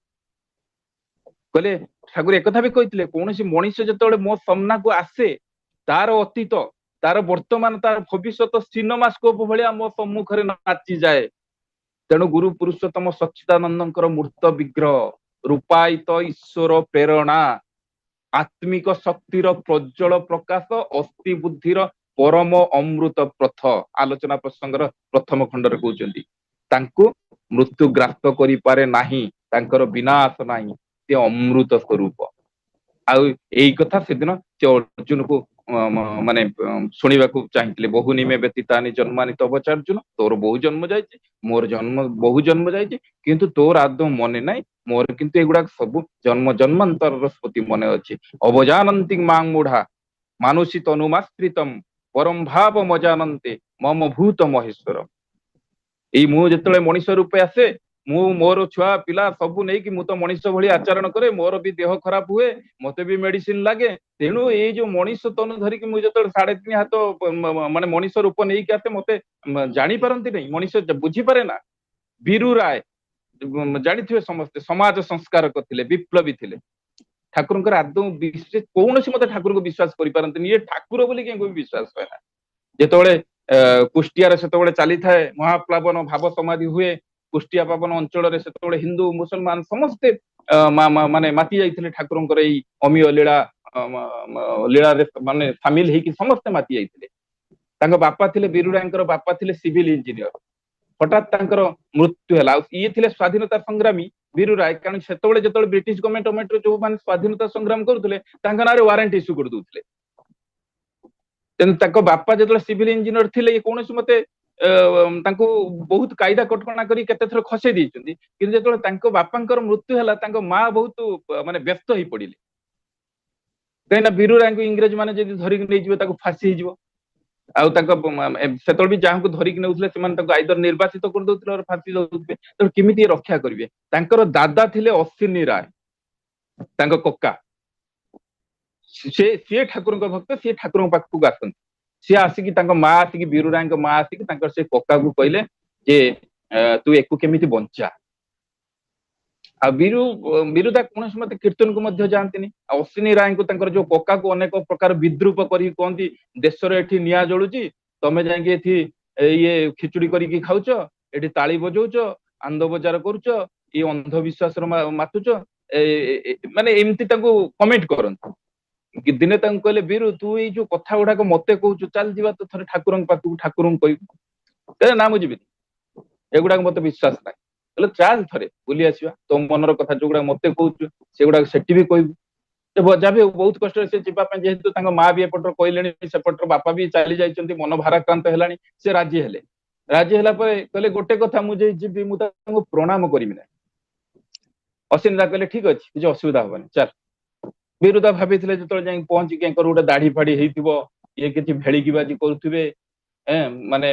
କହିଲେ ଠାକୁର ଏକଥା ବି କହିଥିଲେ, କୌଣସି ମଣିଷ ଯେତେବେଳେ ମୋ ସାମ୍ନାକୁ ଆସେ, ତାର ଅତୀତ, ତାର ବର୍ତ୍ତମାନ, ତାର ଭବିଷ୍ୟତ ସିନେମାସ୍କୋପ ଭଳିଆ ମୋ ସମ୍ମୁଖରେ ନାଚିଯାଏ। ତେଣୁ ଗୁରୁ ପୁରୁଷୋତ୍ତମ ସଚ୍ଚିଦାନନ୍ଦଙ୍କର ମୂର୍ତ୍ତ ବିଗ୍ରହ, ରୂପାୟିତ ଈଶ୍ୱର ପ୍ରେରଣା, ଆତ୍ମିକ ଶକ୍ତିର ପ୍ରଜ୍ୱଳ ପ୍ରକାଶ, ଅସ୍ଥି ବୁଦ୍ଧିର ପରମ ଅମୃତ ପଥ। ଆଲୋଚନା ପ୍ରସଙ୍ଗର ପ୍ରଥମ ଖଣ୍ଡରେ କହୁଛନ୍ତି, ତାଙ୍କୁ ମୃତ୍ୟୁ ଗ୍ରାସ କରିପାରେ ନାହିଁ, ତାଙ୍କର ବିନାଶ ନାହିଁ, ସେ ଅମୃତ ସ୍ୱରୂପ। ଆଉ ଏଇ କଥା ସେଦିନ ସେ ଅର୍ଜୁନକୁ ମାନେ ଶୁଣିବାକୁ ଚାହିଁଥିଲେ। ବହୁ ନିମେ ବ୍ୟତୀତାନି ଜନ୍ମାନି ତବ ଚାର୍ଜୁନ, ତୋର ବହୁ ଜନ୍ମ ଯାଇଛି, ମୋର ବହୁ ଜନ୍ମ ଯାଇଛି, କିନ୍ତୁ ତୋର ଆଦୌ ମନେ ନାହିଁ। ମୋର କିନ୍ତୁ ଏଗୁଡାକ ସବୁ ଜନ୍ମ ଜନ୍ମାନ୍ତରର ସ୍ମୃତି ମନେ ଅଛି। ଅବଜାନନ୍ତି ମାଂ ମୁଢା ମାନୁଷୀ ତନୁମାଶ୍ରିତମ ପରମ ଭାବ ମଜାନନ୍ତେ ମମ ଭୂତ ମହେଶ୍ୱର। ଏଇ ମୁଁ ଯେତେବେଳେ ମଣିଷ ରୂପେ ଆସେ, ମୁଁ ମୋର ଛୁଆ ପିଲା ସବୁ ନେଇକି ମୁଁ ତ ମଣିଷ ଭଳି ଆଚରଣ କରେ, ମୋର ବି ଦେହ ଖରାପ ହୁଏ, ମତେ ବି ମେଡିସିନ ଲାଗେ। ତେଣୁ ଏଇ ଯୋଉ ମଣିଷ ତନୁ ଧରିକି ମୁଁ ଯେତେବେଳେ 3.5 ହାତ ମାନେ ମଣିଷ ରୂପ ନେଇକି ଆସେ, ମତେ ଜାଣିପାରନ୍ତି ନାହିଁ, ମଣିଷ ବୁଝିପାରେ ନା। ବୀରୁ ରାୟ ଜାଣିଥିବେ ସମସ୍ତେ, ସମାଜ ସଂସ୍କାରକ ଥିଲେ, ବିପ୍ଳବୀ ଥିଲେ। ଠାକୁରଙ୍କର ଆଦୌ କୌଣସି ମତେ ଠାକୁରଙ୍କୁ ବିଶ୍ୱାସ କରିପାରନ୍ତିନି, ଇଏ ଠାକୁର ବୋଲି କେହି ବିଶ୍ୱାସ ହୁଏ ନା। ଯେତେବେଳେ କୁଷ୍ଟିଆରେ ସେତେବେଳେ ଚାଲିଥାଏ ମହାପ୍ଲାବନ, ଭାବ ସମାଧି ହୁଏ କୁଷ୍ଟିଆ ପାବନ ଅଞ୍ଚଳରେ, ସେତେବେଳେ ହିନ୍ଦୁ ମୁସଲମାନ ସମସ୍ତେ ମାନେ ମାତି ଯାଇଥିଲେ ଠାକୁରଙ୍କର ଏଇ ଅମୀୟ ଲୀଳା ଲୀଳାରେ ମାନେ ସାମିଲ ହେଇକି ସମସ୍ତେ ମାତି ଯାଇଥିଲେ। ତାଙ୍କ ବାପା ଥିଲେ, ବୀରୁରାୟଙ୍କର ବାପା ଥିଲେ ସିଭିଲ ଇଞ୍ଜିନିୟର। ହଠାତ୍ ତାଙ୍କର ମୃତ୍ୟୁ ହେଲା। ଆଉ ଇଏ ଥିଲେ ସ୍ୱାଧୀନତା ସଂଗ୍ରାମୀ ବୀରୁ ରାୟ, କାରଣ ସେତେବେଳେ ଯେତେବେଳେ ବ୍ରିଟିଶ ଗଭର୍ଣ୍ଣମେଣ୍ଟର ଯୋଉମାନେ ସ୍ୱାଧୀନତା ସଂଗ୍ରାମ କରୁଥିଲେ, ତାଙ୍କ ନାଁରେ ୱାରେଣ୍ଟ ଇସ୍ୟୁ କରିଦଉଥିଲେ। ତେଣୁ ତାଙ୍କ ବାପା ଯେତେବେଳେ ସିଭିଲ ଇଞ୍ଜିନିୟର ଥିଲେ, କୌଣସି ମତେ ତାଙ୍କୁ ବହୁତ କାଇଦା କଟକଣା କରି କେତେ ଥର ଖସେଇ ଦେଇଛନ୍ତି। କିନ୍ତୁ ଯେତେବେଳେ ତାଙ୍କ ବାପାଙ୍କର ମୃତ୍ୟୁ ହେଲା, ତାଙ୍କ ମା ବହୁତ ମାନେ ବ୍ୟସ୍ତ ହେଇ ପଡିଲେ। କାହିଁକିନା ବୀରୁ ରାୟଙ୍କୁ ଇଂରେଜ ମାନେ ଯଦି ଧରିକି ନେଇଯିବେ, ତାକୁ ଫାଶୀ ହେଇଯିବ। ଆଉ ତାଙ୍କ ସେତେବେଳେ ବି ଯାହାଙ୍କୁ ଧରିକି ନେଉଥିଲେ, ସେମାନେ ତାଙ୍କୁ ଆଇଦର ନିର୍ବାସିତ କରିଦଉଥିଲେ, ଫାଶୀ ଦଉଥିଲେ। ତେଣୁ କେମିତି ରକ୍ଷା କରିବେ? ତାଙ୍କର ଦାଦା ଥିଲେ ଅଶ୍ୱିନୀ ରାୟ, ତାଙ୍କ କକା। ସିଏ ଠାକୁରଙ୍କ ଭକ୍ତ, ସିଏ ଠାକୁରଙ୍କ ପାଖକୁ ଆସନ୍ତି। ସିଏ ଆସିକି ତାଙ୍କ ମା ଆସିକି, ବୀରୁ ରାୟଙ୍କ ମା ଆସିକି ତାଙ୍କର ସେ କକାକୁ କହିଲେ ଯେ ତୁ ଏକୁ କେମିତି ବଞ୍ଚା। ଆଉ ବିରୁଦା କୌଣସି ମତେ କୀର୍ତ୍ତନକୁ ମଧ୍ୟ ଯାଆନ୍ତିନି। ଆଉ ଅଶ୍ୱିନୀ ରାୟଙ୍କୁ, ତାଙ୍କର ଯୋଉ କକାକୁ ଅନେକ ପ୍ରକାର ବିଦ୍ରୁପ କରିକି କହନ୍ତି, ଦେଶରେ ଏଠି ନିଆଁ ଜଳୁଛି, ତମେ ଯାଇକି ଏଠି ଇଏ ଖିଚୁଡି କରିକି ଖାଉଛ, ଏଠି ତାଳି ବଜଉଛ, ଆନନ୍ଦ ବଜାର କରୁଛ, ଇଏ ଅନ୍ଧବିଶ୍ୱାସର ମାତୁଛ, ମାନେ ଏମିତି ତାଙ୍କୁ କମେଣ୍ଟ କରନ୍ତି। ଦିନେ ତାଙ୍କୁ କହିଲେ, ବୀରୁ ତୁ ଏଇ ଯୋଉ କଥା ଗୁଡାକ ମତେ କହୁଛୁ, ଚାଲ ଯିବା ତ ଥରେ ଠାକୁରଙ୍କ ପାଖକୁ, ଠାକୁରଙ୍କୁ କହିବୁ। ନା ମୁଁ ଯିବିନି, ଏଗୁଡାକ ମତେ ବିଶ୍ୱାସ ନାହିଁ। କହିଲେ ଚାଲ ଥରେ ବୁଲି ଆସିବା, ତୋ ମନର କଥା ଯୋଉଗୁଡା ମତେ କହୁଛୁ ସେଗୁଡାକ ସେଠି ବି କହିବୁ। ଯାହା ବି ବହୁତ କଷ୍ଟରେ ସେ ଯିବା ପାଇଁ, ଯେହେତୁ ତାଙ୍କ ମା ବି ଏପଟର କହିଲେଣି, ସେପଟର ବାପା ବି ଚାଲି ଯାଇଛନ୍ତି, ମନ ଭାରାକ୍ରାନ୍ତ ହେଲାଣି, ସେ ରାଜି ହେଲେ। ରାଜି ହେଲା ପରେ କହିଲେ, ଗୋଟେ କଥା, ମୁଁ ଯେ ଯିବି, ମୁଁ ତାଙ୍କୁ ପ୍ରଣାମ କରିବି ନାହିଁ। ଅଶ୍ୱିନୀ ଦା କହିଲେ ଠିକ ଅଛି, କିଛି ଅସୁବିଧା ହବନି, ଚାଲ। ବୀରୁଦା ଭାବିଥିଲେ ଯେତେବେଳେ ଯାଇକି ପହଞ୍ଚିକି, ଗୋଟେ ଦାଢି ଫାଢି ହେଇଥିବ, ଇଏ କିଛି ଭେଳିକି ବାଜି କରୁଥିବେ, ମାନେ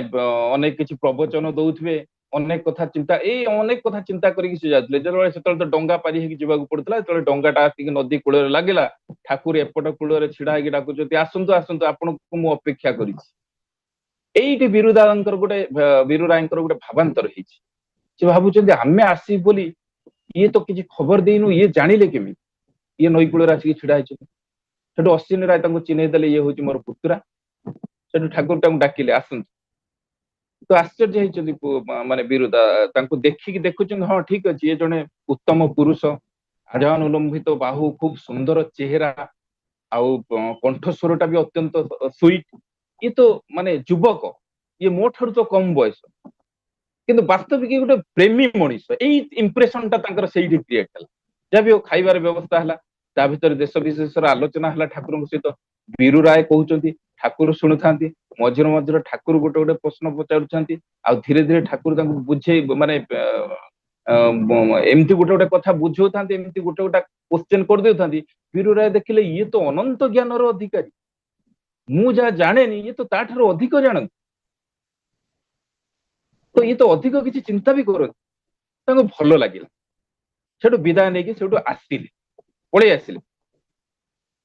ଅନେକ କିଛି ପ୍ରବଚନ ଦଉଥିବେ, ଅନେକ କଥା ଚିନ୍ତା ଅନେକ କଥା ଚିନ୍ତା କରିକି ସେ ଯାଉଥିଲେ। ଯେତେବେଳେ ସେତେବେଳେ ତ ଡଙ୍ଗା ପାରି ହେଇକି ଯିବାକୁ ପଡୁଥିଲା, ଯେତେବେଳେ ଡଙ୍ଗାଟା ଆସିକି ନଦୀ କୂଳରେ ଲାଗିଲା, ଠାକୁର ଏପଟ କୂଳରେ ଛିଡା ହେଇକି ଡାକୁଛନ୍ତି, ଆସନ୍ତୁ ଆସନ୍ତୁ ଆପଣଙ୍କୁ ମୁଁ ଅପେକ୍ଷା କରିଛି। ଏଇଠି ବିରୁରାୟଙ୍କର ଗୋଟେ ଭାବାନ୍ତର ହେଇଛି। ସେ ଭାବୁଛନ୍ତି ଆମେ ଆସିବୁ ବୋଲି, ଇଏ ତ କିଛି ଖବର ଦେଇନୁ, ଇଏ ଜାଣିଲେ କେମିତି? ଇଏ ନଈ କୂଳରେ ଆସିକି ଛିଡା ହେଇଛନ୍ତି। ସେଠୁ ଅଶ୍ୱିନୀ ରାୟ ତାଙ୍କୁ ଚିହ୍ନେଇ ଦେଲେ, ଇଏ ହଉଛି ମୋର ପୁତୁରା। ସେଠୁ ଠାକୁର ତାଙ୍କୁ ଡାକିଲେ, ଆସନ୍ତୁ। ତ ଆଶ୍ଚର୍ଯ୍ୟ ହେଇଛନ୍ତି ମାନେ ବିରୁଦା, ତାଙ୍କୁ ଦେଖିକି ଦେଖୁଛନ୍ତି, ହଁ ଠିକ ଅଛି, ଇଏ ଜଣେ ଉତ୍ତମ ପୁରୁଷ, ଆଜାନୁଲମ୍ବିତ ବାହୁ, ଖୁବ ସୁନ୍ଦର ଚେହେରା, ଆଉ କଣ୍ଠସ୍ୱରଟା ବି ଅତ୍ୟନ୍ତ ସୁଇଟ। ଇଏ ତ ମାନେ ଯୁବକ, ଇଏ ମୋ ଠାରୁ ତ କମ ବୟସ, କିନ୍ତୁ ବାସ୍ତବିକ ଗୋଟେ ପ୍ରେମୀ ମଣିଷ। ଏଇ ଇମ୍ପ୍ରେସନ ଟା ତାଙ୍କର ସେଇଠି କ୍ରିଏଟ ହେଲା। ଯାହା ବି ହଉ, ଖାଇବାର ବ୍ୟବସ୍ଥା ହେଲା, ତା ଭିତରେ ଦେଶ ବିଦେଶର ଆଲୋଚନା ହେଲା ଠାକୁରଙ୍କ ସହିତ। ବିରୁ ରାୟ କହୁଛନ୍ତି, ଠାକୁର ଶୁଣୁଥାନ୍ତି, ମଝିରେ ମଝିରେ ଠାକୁର ଗୋଟେ ଗୋଟେ ପ୍ରଶ୍ନ ପଚାରୁଛନ୍ତି, ଆଉ ଧୀରେ ଧୀରେ ଠାକୁର ତାଙ୍କୁ ବୁଝେଇ ମାନେ ଏମିତି ଗୋଟେ ଗୋଟେ କଥା ବୁଝଉଥାନ୍ତି, ଏମିତି ଗୋଟେ ଗୋଟେ କ୍ୱେଶ୍ଚେନ କରିଦେଉଥାନ୍ତି। ବିରୁ ରାୟ ଦେଖିଲେ, ଇଏ ତ ଅନନ୍ତ ଜ୍ଞାନର ଅଧିକାରୀ, ମୁଁ ଯାହା ଜାଣେନି ଇଏ ତ ତାଠାରୁ ଅଧିକ ଜାଣନ୍ତି, ତ ଇଏ ତ ଅଧିକ କିଛି ଚିନ୍ତା ବି କରନ୍ତି। ତାଙ୍କୁ ଭଲ ଲାଗିଲା। ସେଠୁ ବିଦାୟ ନେଇକି ସେଠୁ ଆସିଲେ, ପଳେଇ ଆସିଲେ।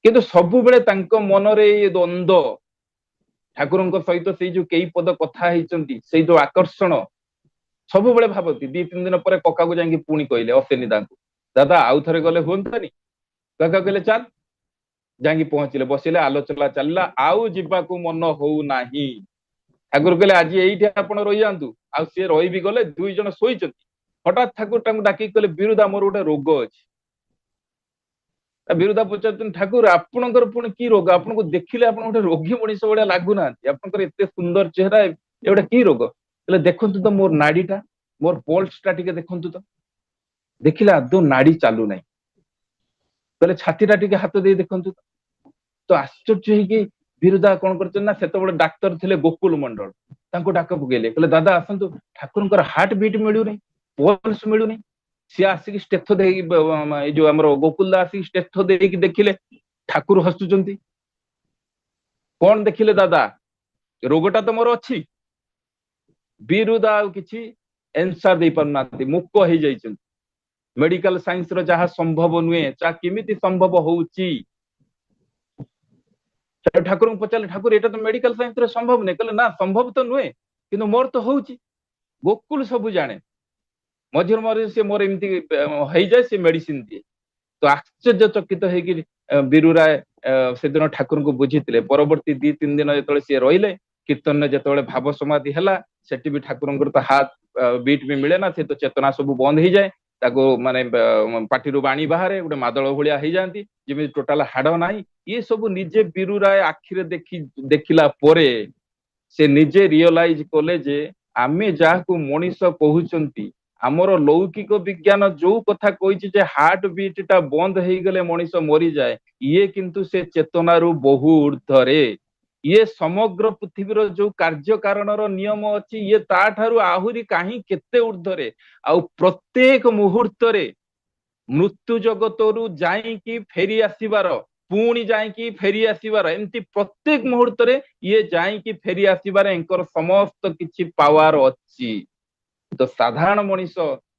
କିନ୍ତୁ ସବୁବେଳେ ତାଙ୍କ ମନରେ ଏଇ ଦ୍ୱନ୍ଦ୍ୱ, ଠାକୁରଙ୍କ ସହିତ ସେଇ ଯୋଉ କେଇ ପଦ କଥା ହେଇଛନ୍ତି, ସେଇ ଯୋଉ ଆକର୍ଷଣ ସବୁବେଳେ ଭାବନ୍ତି। 2-3 ଦିନ ପରେ କକାକୁ ଯାଇକି ପୁଣି କହିଲେ ଅଶ୍ଵିନୀ ଦାଙ୍କୁ, ଦାଦା ଆଉ ଥରେ ଗଲେ ହୁଅନ୍ତାନି? କକା କହିଲେ ଚାଲ। ଯାଇକି ପହଞ୍ଚିଲେ, ବସିଲେ, ଆଲୋଚନା ଚାଲିଲା। ଆଉ ଯିବାକୁ ମନ ହଉନାହିଁ। ଠାକୁର କହିଲେ ଆଜି ଏଇଠି ଆପଣ ରହିଯାଆନ୍ତୁ। ଆଉ ସିଏ ରହିବି ଗଲେ, 2 ଜଣ ଶୋଇଛନ୍ତି। ହଠାତ୍ ଠାକୁର ତାଙ୍କୁ ଡାକିକି କହିଲେ, ବିରୁଦା ମୋର ଗୋଟେ ରୋଗ ଅଛି। ବିରୁଦା ପଚାରୁଛନ୍ତି, ଠାକୁର ଆପଣଙ୍କର ପୁଣି କି ରୋଗ? ଆପଣଙ୍କୁ ଦେଖିଲେ ଆପଣ ଗୋଟେ ରୋଗୀ ମଣିଷ ଭଳିଆ ଲାଗୁନାହାନ୍ତି, ଆପଣଙ୍କର ଏତେ ସୁନ୍ଦର ଚେହେରା, ଏ ଗୋଟେ କି ରୋଗ? ହେଲେ ଦେଖନ୍ତୁ ତ ମୋର ନାଡିଟା, ମୋର ପଲ୍ସ ଟା ଟିକେ ଦେଖନ୍ତୁ ତ। ଦେଖିଲେ ଆଦୌ ନାଡି ଚାଲୁନାହିଁ। କହିଲେ ଛାତିଟା ଟିକେ ହାତ ଦେଇ ଦେଖନ୍ତୁ ତ। ତ ଆଶ୍ଚର୍ଯ୍ୟ ହେଇକି ବିରୁଦା କଣ କରିଛନ୍ତି ନା, ସେତେବେଳେ ଡାକ୍ତର ଥିଲେ ଗୋକୁଲ ମଣ୍ଡଳ, ତାଙ୍କୁ ଡାକ ପକେଇଲେ। କହିଲେ ଦାଦା ଆସନ୍ତୁ, ଠାକୁରଙ୍କର ହାର୍ଟ ବିଟ୍ ମିଳୁନି, ପଲ୍ସ ମିଳୁନି। ସିଏ ଆସିକି ଷ୍ଟେଥ ଦେଇକି, ଏଇ ଯୋଉ ଆମର ଗୋକୁଲ ଦା ଆସିକି ଷ୍ଟେଥ ଦେଇକି ଦେଖିଲେ, ଠାକୁର ହସୁଛନ୍ତି। କଣ ଦେଖିଲେ ଦାଦା? ରୋଗଟା ତ ମୋର ଅଛି। ବିରୁଦା ଆଉ କିଛି ଏନ୍ସାର ଦେଇପାରୁନାହାନ୍ତି, ମୁକ ହେଇଯାଇଛନ୍ତି। ମେଡିକାଲ ସାଇନ୍ସ ର ଯାହା ସମ୍ଭବ ନୁହେଁ, ତାହା କେମିତି ସମ୍ଭବ ହଉଛି? ଠାକୁରଙ୍କୁ ପଚାରିଲେ, ଠାକୁର ଏଇଟା ତ ମେଡିକାଲ ସାଇନ୍ସରେ ସମ୍ଭବ ନୁହେଁ। କହିଲେ ନା, ସମ୍ଭବ ତ ନୁହେଁ, କିନ୍ତୁ ମୋର ତ ହଉଛି। ଗୋକୁଲ ସବୁ ଜାଣେ, ମଝିରେ ମଝିରେ ସେ ମୋର ଏମିତି ହେଇଯାଏ, ସେ ମେଡିସିନ ଦିଏ। ତ ଆଶ୍ଚର୍ଯ୍ୟଚକିତ ହେଇକି ବିରୁ ରାୟ ସେଦିନ ଠାକୁରଙ୍କୁ ବୁଝିଥିଲେ। ପରବର୍ତ୍ତୀ 2-3 ଦିନ ଯେତେବେଳେ ସିଏ ରହିଲେ, କୀର୍ତ୍ତନରେ ଯେତେବେଳେ ଭାବ ସମାଧି ହେଲା, ସେଠି ବି ଠାକୁରଙ୍କର ତ ହାତ ବିଟ୍ ବି ମିଳେ ନା, ସେ ତ ଚେତନା ସବୁ ବନ୍ଦ ହେଇଯାଏ। ତାକୁ ମାନେ ପାଟିରୁ ବାଣୀ ବାହାରେ, ଗୋଟେ ମାଦଳ ଭଳିଆ ହେଇଯାଆନ୍ତି, ଯେମିତି ଟୋଟାଲ ହାଡ ନାହିଁ। ଇଏ ସବୁ ନିଜେ ବିରୁ ରାୟ ଆଖିରେ ଦେଖିଲା ପରେ ସେ ନିଜେ ରିଅଲାଇଜ କଲେ ଯେ, ଆମେ ଯାହାକୁ ମଣିଷ କହୁଛନ୍ତି, ଆମର ଲୌକିକ ବିଜ୍ଞାନ ଯୋଉ କଥା କହିଛି ଯେ ହାର୍ଟ ବିଟ୍ ଟା ବନ୍ଦ ହେଇଗଲେ ମଣିଷ ମରିଯାଏ, ଇଏ କିନ୍ତୁ ସେ ଚେତନାରୁ ବହୁ ଉର୍ଦ୍ଧ୍ୱରେ। ଇଏ ସମଗ୍ର ପୃଥିବୀର ଯୋଉ କାର୍ଯ୍ୟ କାରଣର ନିୟମ ଅଛି, ଇଏ ତାଠାରୁ ଆହୁରି କାହିଁ କେତେ ଉର୍ଦ୍ଧ୍ୱରେ। ଆଉ ପ୍ରତ୍ୟେକ ମୁହୂର୍ତ୍ତରେ ମୃତ୍ୟୁ ଜଗତରୁ ଯାଇକି ଫେରି ଆସିବାର, ପୁଣି ଯାଇକି ଫେରି ଆସିବାର, ଏମିତି ପ୍ରତ୍ୟେକ ମୁହୂର୍ତ୍ତରେ ଇଏ ଯାଇକି ଫେରି ଆସିବାରେ ଏଙ୍କର ସମସ୍ତ କିଛି ପାୱାର ଅଛି। ତ ସାଧାରଣ ମଣିଷ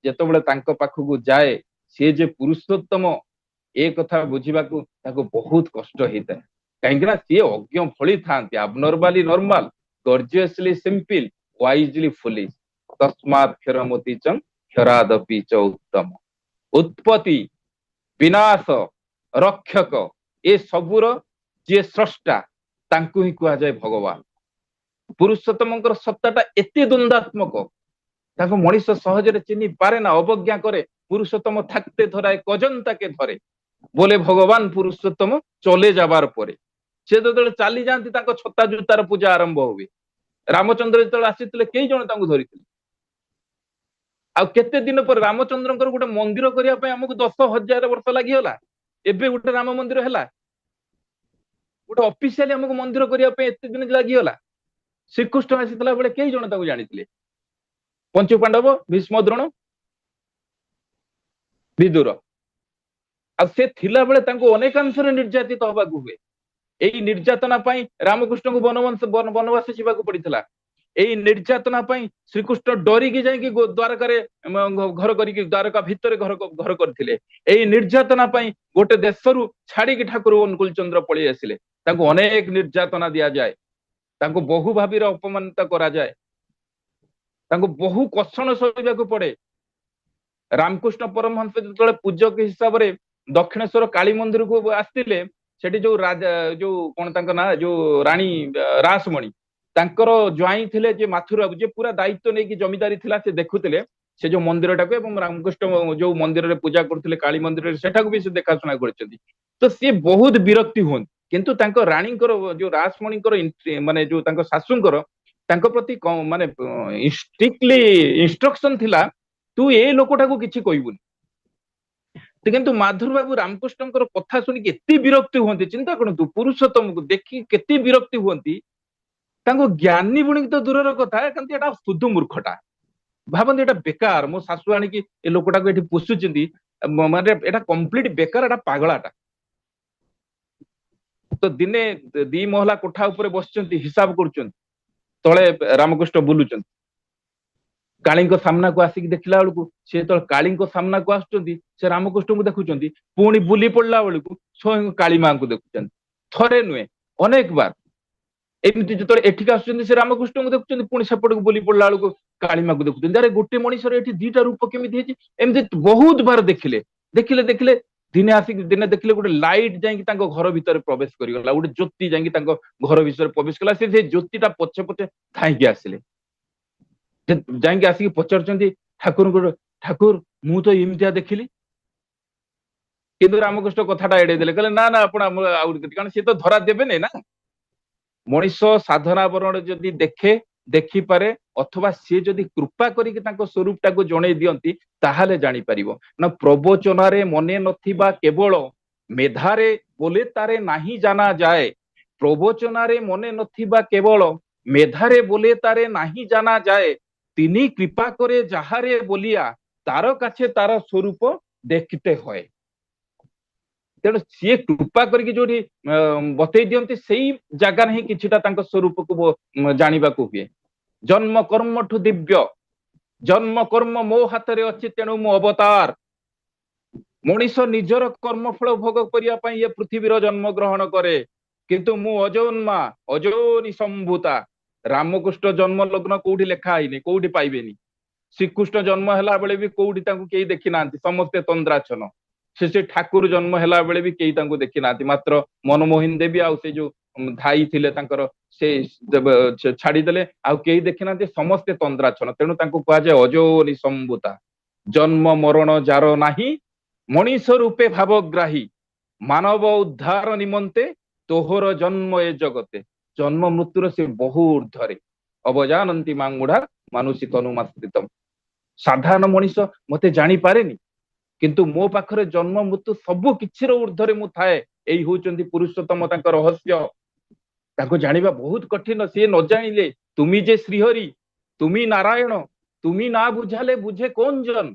ଯେତେବେଳେ ତାଙ୍କ ପାଖକୁ ଯାଏ, ସିଏ ଯେ ପୁରୁଷୋତ୍ତମ, ଏ କଥା ବୁଝିବାକୁ ତାକୁ ବହୁତ କଷ୍ଟ ହେଇଥାଏ। କାହିଁକି ନା ସିଏ ଅଜ୍ଞ ଭଳି ଥାନ୍ତି, ଆବନର୍ମାଲି ନର୍ମାଲ, ଗର୍ଜିୟସଲି ସିମ୍ପଲ, ୱାଇଜଲି ଫୁଲିଶ। ତସ୍ମାତ୍ କ୍ଷରମତି ଚ କ୍ଷରାଦପି ଚ ଉତ୍ତମ। ଉତ୍ପତ୍ତି, ବିନାଶ, ରକ୍ଷକ, ଏ ସବୁର ଯିଏ ସ୍ରଷ୍ଟା, ତାଙ୍କୁ ହିଁ କୁହାଯାଏ ଭଗବାନ। ପୁରୁଷୋତ୍ତମଙ୍କର ସତ୍ତାଟା ଏତେ ଦ୍ୱନ୍ଦାତ୍ମକ, ତାଙ୍କୁ ମଣିଷ ସହଜରେ ଚିହ୍ନି ପାରେ ନା, ଅବଜ୍ଞା କରେ। পুরুষোত্তম থাকতে ধরায় কজন তাকে ধরে বলে ভগবান পুরুষোত্তম চলে যাবার পরে। ସେ ଯେତେବେଳେ ଚାଲି ଯାଆନ୍ତି, ତାଙ୍କ ଛତା ଜୋତାର ପୂଜା ଆରମ୍ଭ ହୁଏ। ରାମଚନ୍ଦ୍ର ଯେତେବେଳେ ଆସିଥିଲେ, କେଇ ଜଣ ତାଙ୍କୁ ଧରିଥିଲେ? ଆଉ କେତେ ଦିନ ପରେ ରାମଚନ୍ଦ୍ରଙ୍କର ଗୋଟେ ମନ୍ଦିର କରିବା ପାଇଁ ଆମକୁ 10,000 ବର୍ଷ ଲାଗିଗଲା। ଏବେ ଗୋଟେ ରାମ ମନ୍ଦିର ହେଲା। ଗୋଟେ ଅଫିସିଆଲି ଆମକୁ ମନ୍ଦିର କରିବା ପାଇଁ ଏତେ ଦିନ ଲାଗିଗଲା। ଶ୍ରୀକୃଷ୍ଣ ଆସିଥିଲା ବେଳେ କେଇ ଜଣ ତାକୁ ଜାଣିଥିଲେ? ପଞ୍ଚୁ ପାଣ୍ଡବ, ଭୀଷ୍ମ, ଦ୍ରୋଣ, ବିଦୁର। ଆଉ ସେ ଥିଲାବେଳେ ତାଙ୍କୁ ଅନେକାଂଶରେ ନିର୍ଯାତିତ ହବାକୁ ହୁଏ। ଏଇ ନିର୍ଯାତନା ପାଇଁ ରାମକୃଷ୍ଣଙ୍କୁ ବନବାସ ଯିବାକୁ ପଡିଥିଲା। ଏଇ ନିର୍ଯାତନା ପାଇଁ ଶ୍ରୀକୃଷ୍ଣ ଡରିକି ଯାଇକି ଦ୍ୱାରକାରେ ଘର କରିକି ଦ୍ୱାରକା ଭିତରେ ଘର କରିଥିଲେ। ଏଇ ନିର୍ଯାତନା ପାଇଁ ଗୋଟେ ଦେଶରୁ ଛାଡିକି ଠାକୁର ଅନୁକୂଳ ଚନ୍ଦ୍ର ପଳେଇ ଆସିଲେ। ତାଙ୍କୁ ଅନେକ ନିର୍ଯାତନା ଦିଆଯାଏ, ତାଙ୍କୁ ବହୁ ଭାବରେ ଅପମାନିତ କରାଯାଏ, ତାଙ୍କୁ ବହୁ କଷଣ ସହିବାକୁ ପଡେ। ରାମକୃଷ୍ଣ ପରମହଂସ ଯେତେବେଳେ ପୂଜକ ହିସାବରେ ଦକ୍ଷିଣେଶ୍ୱର କାଳୀ ମନ୍ଦିରକୁ ଆସିଥିଲେ, ସେଠି ଯୋଉ ରାଜା ଯୋଉ କଣ ତାଙ୍କ ନାଁ ଯୋଉ ରାଣୀ ରାସମଣୀ ତାଙ୍କର ଜ୍ୱାଇଁ ଥିଲେ ଯେ ମାଥୁର ବାବୁ, ଯେ ପୁରା ଦାୟିତ୍ୱ ନେଇକି ଜମିଦାରୀ ଥିଲା, ସେ ଦେଖୁଥିଲେ ସେ ଯୋଉ ମନ୍ଦିରଟାକୁ ଏବଂ ରାମକୃଷ୍ଣ ଯୋଉ ମନ୍ଦିରରେ ପୂଜା କରୁଥିଲେ କାଳୀ ମନ୍ଦିରରେ ସେଠାକୁ ବି ସେ ଦେଖାଶୁଣା କରିଛନ୍ତି। ତ ସିଏ ବହୁତ ବିରକ୍ତି ହୁଅନ୍ତି, କିନ୍ତୁ ତାଙ୍କ ରାଣୀଙ୍କର ଯୋଉ ରାସମଣୀଙ୍କର ମାନେ ଯୋଉ ତାଙ୍କ ଶାଶୁଙ୍କର ତାଙ୍କ ପ୍ରତି ମାନେ ଷ୍ଟ୍ରିକ୍ଟଲି ଇନଷ୍ଟ୍ରକ୍ସନ ଥିଲା, ତୁ ଏ ଲୋକଟାକୁ କିଛି କହିବୁନି। କିନ୍ତୁ ମାଧୁର ବାବୁ ରାମକୃଷ୍ଣଙ୍କର କଥା ଶୁଣିକି ଏତେ ବିରକ୍ତି ହୁଅନ୍ତି, ଚିନ୍ତା କରନ୍ତୁ ପୁରୁଷୋତ୍ତମକୁ ଦେଖି କେତେ ବିରକ୍ତି ହୁଅନ୍ତି। ତାଙ୍କୁ ଜ୍ଞାନୀ ବୁଣିକି ତ ଦୂରର କଥା, କିନ୍ତୁ ଏଟା ସୁଧୁ ମୂର୍ଖଟା। ଭାବନ୍ତି ଏଟା ବେକାର, ମୋ ଶାଶୁ ଆଣିକି ଏ ଲୋକଟାକୁ ଏଠି ପୋଷୁଛନ୍ତି, ମାନେ ଏଟା କମ୍ପ୍ଲିଟ ବେକାର, ଏଟା ପାଗଳାଟା। ତ ଦିନେ ଦି ମହଲା କୋଠା ଉପରେ ବସିଛନ୍ତି, ହିସାବ କରୁଛନ୍ତି, ତଳେ ରାମକୃଷ୍ଣ ବୁଲୁଛନ୍ତି। କାଳୀଙ୍କ ସାମ୍ନାକୁ ଆସିକି ଦେଖିଲା ବେଳକୁ, ସେ ଯେତେବେଳେ କାଳୀଙ୍କ ସାମ୍ନାକୁ ଆସୁଛନ୍ତି, ସେ ରାମକୃଷ୍ଣଙ୍କୁ ଦେଖୁଛନ୍ତି, ପୁଣି ବୁଲି ପଡିଲା ବେଳକୁ ସ୍ୱୟଂ କାଳୀ ମାଙ୍କୁ ଦେଖୁଛନ୍ତି। ଥରେ ନୁହେଁ ଅନେକ ବାର ଏମିତି ଯେତେବେଳେ ଏଠିକି ଆସୁଛନ୍ତି, ସେ ରାମକୃଷ୍ଣଙ୍କୁ ଦେଖୁଛନ୍ତି, ପୁଣି ସେପଟକୁ ବୁଲି ପଡିଲା ବେଳକୁ କାଳିମାକୁ ଦେଖୁଛନ୍ତି। ଆରେ ଗୋଟେ ମଣିଷର ଏଠି ଦିଟା ରୂପ କେମିତି ହେଇଛି? ଏମିତି ବହୁତ ବାର ଦେଖିଲେ ଦେଖିଲେ ଦେଖିଲେ ଦିନେ ଆସିକି ଦିନେ ଦେଖିଲେ ଗୋଟେ ଲାଇଟ ଯାଇକି ତାଙ୍କ ଘର ଭିତରେ ପ୍ରବେଶ କରିଗଲା, ଗୋଟେ ଜ୍ୟୋତି ଯାଇକି ତାଙ୍କ ଘର ଭିତରେ ପ୍ରବେଶ କଲା। ସେ ଜ୍ୟୋତିଟା ପଛେ ପଛେ ଧାଇଁକି ଆସିଲେ, ଯାଇକି ଆସିକି ପଚାରୁଛନ୍ତି ଠାକୁରଙ୍କୁ, ଠାକୁର ମୁଁ ତ ଏମିତିଆ ଦେଖିଲି। କିନ୍ତୁ ରାମକୃଷ୍ଣ କଥାଟା ଏଡେଇ ଦେଲେ, କହିଲେ ନା ନା ଆପଣ ଆଉ, କାରଣ ସିଏ ତ ଧରା ଦେବେନି ନା। ମଣିଷ ସାଧନା ବରଣ ଯଦି ଦେଖେ, ଦେଖିପାରେ, ଅଥବା ସିଏ ଯଦି କୃପା କରିକି ତାଙ୍କ ସ୍ୱରୂପଟାକୁ ଜଣେଇ ଦିଅନ୍ତି, ତାହେଲେ ଜାଣିପାରିବ। ନା ପ୍ରବଚନାରେ ମନେ ନଥିବା କେବଳ ମେଧାରେ ବୋଲେ ତାରେ ନାହିଁ ଜାନା ଯାଏ। ପ୍ରବଚନାରେ ମନେ ନଥିବା କେବଳ ମେଧାରେ ବୋଲେ ତାରେ ନାହିଁ ଜାନା ଯାଏ। তিনি কৃপা করে যাহারে বলিয়া তার কাছে তার স্বরূপ দেখতে হয়। ତେଣୁ ସିଏ କୃପା କରିକି ଯୋଉଠି ବତେଇ ଦିଅନ୍ତି, ସେଇ ଜାଗାରେ ହିଁ କିଛିଟା ତାଙ୍କ ସ୍ୱରୂପକୁ ଜାଣିବାକୁ ହୁଏ। ଜନ୍ମ କର୍ମଠୁ ଦିବ୍ୟ, ଜନ୍ମ କର୍ମ ମୋ ହାତରେ ଅଛି, ତେଣୁ ମୁଁ ଅବତାର। ମଣିଷ ନିଜର କର୍ମଫଳ ଭୋଗ କରିବା ପାଇଁ ଏ ପୃଥିବୀର ଜନ୍ମ ଗ୍ରହଣ କରେ, କିନ୍ତୁ ମୁଁ ଅଜନ୍ମା ଅଯୋନି ସମ୍ଭୂତା। ରାମକୃଷ୍ଣ ଜନ୍ମ ଲଗ୍ନ କୋଉଠି ଲେଖା ହେଇନି, କୋଉଠି ପାଇବେନି। ଶ୍ରୀକୃଷ୍ଣ ଜନ୍ମ ହେଲା ବେଳେ ବି କୋଉଠି ତାଙ୍କୁ କେହି ଦେଖି ନାହାନ୍ତି, ସମସ୍ତେ ତନ୍ଦ୍ରାଚ୍ଛନ୍ନ। ସେ ଠାକୁର ଜନ୍ମ ହେଲା ବେଳେ ବି କେହି ତାଙ୍କୁ ଦେଖି ନାହାନ୍ତି, ମାତ୍ର ମନମୋହନ ଦେବୀ ଆଉ ସେ ଯୋଉ ଧାଇ ଥିଲେ ତାଙ୍କର, ସେ ଛାଡିଦେଲେ, ଆଉ କେହି ଦେଖିନାହାନ୍ତି, ସମସ୍ତେ ତନ୍ଦ୍ରାଚ୍ଛନ୍ନ। ତେଣୁ ତାଙ୍କୁ କୁହାଯାଏ ଅଯୋନି ସମ୍ଭୂତା। ଜନ୍ମ ମରଣ ଯାର ନାହିଁ, ମଣିଷ ରୂପେ ଭାବଗ୍ରାହୀ। ମାନବ ଉଦ୍ଧାର ନିମନ୍ତେ ତୋହର ଜନ୍ମ ଏ ଜଗତେ। ଜନ୍ମ ମୃତ୍ୟୁର ସେ ବହୁ ଊର୍ଦ୍ଧ୍ୱରେ। ଅବଜାନନ୍ତି ମାଙ୍ଗୁଢା ମାନୁଷିକ ଅନୁମାଶ୍ରିତମ୍। ସାଧାରଣ ମଣିଷ ମତେ ଜାଣିପାରେନି, କିନ୍ତୁ ମୋ ପାଖରେ ଜନ୍ମ ମୃତ୍ୟୁ ସବୁ କିଛିର ଊର୍ଦ୍ଧ୍ୱରେ ମୁଁ ଥାଏ। ଏଇ ହଉଛନ୍ତି ପୁରୁଷୋତ୍ତମ, ତାଙ୍କ ରହସ୍ୟ। ତାକୁ ଜାଣିବା ବହୁତ କଠିନ। ସିଏ ନ ଜାଣିଲେ ତୁମି ଯେ ଶ୍ରୀହରି, ତୁମି ନାରାୟଣ, ତୁମି ନା ବୁଝାଲେ ବୁଝେ କौन ଜନ।